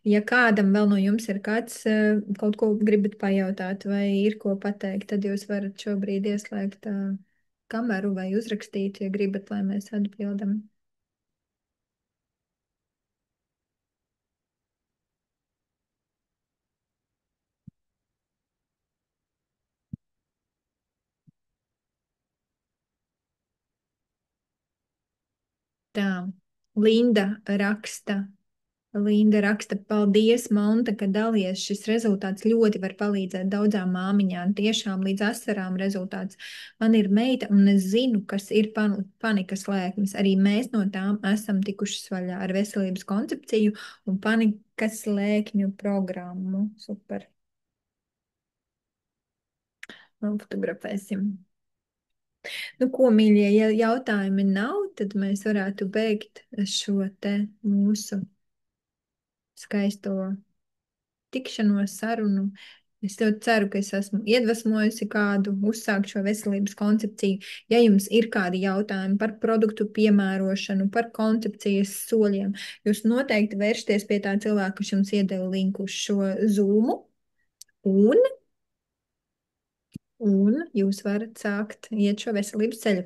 Ja kādam vēl no jums ir kāds kaut ko gribat pajautāt vai ir ko pateikt, tad jūs varat šobrīd ieslēgt kameru vai uzrakstīt, ja gribat, lai mēs atbildam. Tā, Linda raksta, paldies, Monta, ka dalies. Šis rezultāts ļoti var palīdzēt daudzām māmiņām. Tiešām līdz asarām rezultāts. Man ir meita, un es zinu, kas ir panikas lēkmes. Arī mēs no tām esam tikušas vaļā ar veselības koncepciju un panikas lēkņu programmu. Super. Fotografēsim. Ko, mīļie, ja jautājumi nav, tad mēs varētu beigt šo te mūsu skaisto tikšanos, sarunu. Es ļoti ceru, ka es esmu iedvesmojusi kādu uzsākt šo veselības koncepciju. Ja jums ir kādi jautājumi par produktu piemērošanu, par koncepcijas soļiem, jūs noteikti vēršties pie tā cilvēka, kurš jums iedeva linku uz šo Zoomu, un jūs varat sākt iet šo veselības ceļu.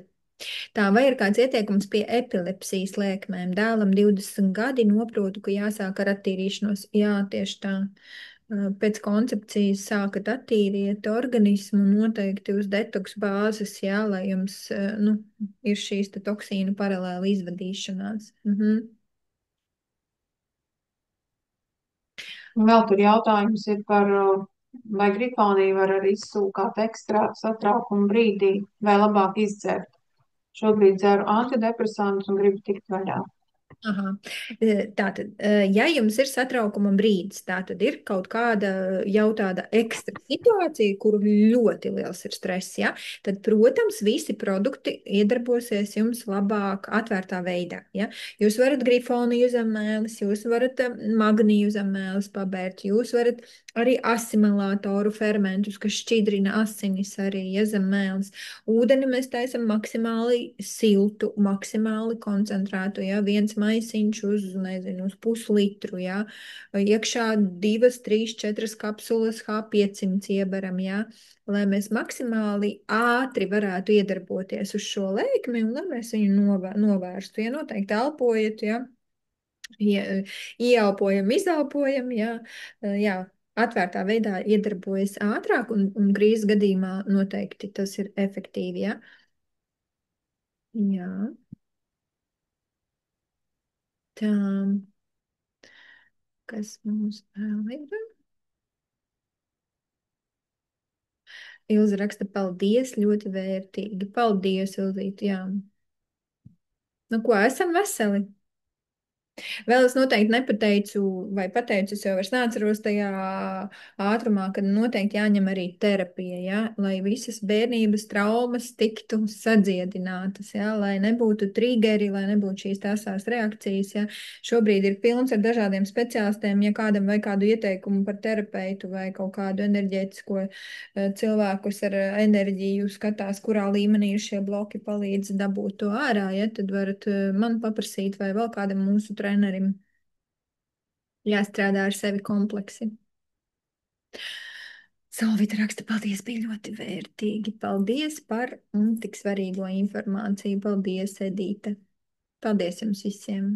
Tā, vai ir kāds ieteikums pie epilepsijas lēkmēm? Dēlam 20 gadi, noprotu, ka jāsāk ar attīrīšanos. Jā, tieši tā. Pēc koncepcijas sākat attīriet organismu noteikti uz detoks bāzes, jā, lai jums ir šīs toksīnu paralēli izvadīšanās. Vēl tur jautājums ir par, vai grifoniju var arī izsūkāt ekstrātu satraukumu brīdī, vai labāk izdzert. Šobrīd dzeru antidepresantus un gribu tikt vaļā. Aha. Tātad, ja jums ir satraukuma brīdis, tātad ir kaut kāda jau tāda ekstra situācija, kuru ļoti liels ir stress, ja? Tad, protams, visi produkti iedarbosies jums labāk atvērtā veidā. Ja? Jūs varat grifoniju zemēles, jūs varat magniju zemēles pabērt, jūs varat arī asimilātoru fermentus, kas šķidrina asinis arī, ja zemēles. Ūdeni mēs taisam maksimāli siltu, maksimāli koncentrētu, ja viens maisiņš uz, nezinu, uz puslitru, ja iekšā 2, 3, 4 kapsulas H500 ieberam, ja lai mēs maksimāli ātri varētu iedarboties uz šo lēkmi un lai mēs viņu novērstu, ja noteikti elpojat, ja ieelpojam, izelpojam, jā, atvērtā veidā iedarbojas ātrāk un krīzes gadījumā noteikti tas ir efektīvi, ja. Jā. Tā. Kas mums vēl ir? Ilza raksta, paldies, ļoti vērtīgi. Paldies, Ilzīt, jā. Ko, esam veseli? Vēl es noteikti nepateicu, vai pateicu, es jau vairs neatceros tajā ātrumā, kad noteikti jāņem arī terapija, ja? Lai visas bērnības traumas tiktu sadziedinātas, ja? Lai nebūtu triggeri, lai nebūtu šīs tāsās reakcijas. Ja? Šobrīd ir pilns ar dažādiem speciālistiem, ja kādam vai kādu ieteikumu par terapeitu vai kaut kādu enerģētisko cilvēkus ar enerģiju skatās, kurā līmenī ir šie bloki, palīdz dabūt to ārā, ja? Tad varat man paprasīt vai vēl kādam mūsu trenerim jāstrādā ar sevi kompleksi. Solvita raksta, paldies, bija ļoti vērtīgi. Paldies par tik svarīgo informāciju. Paldies, Edīte. Paldies jums visiem.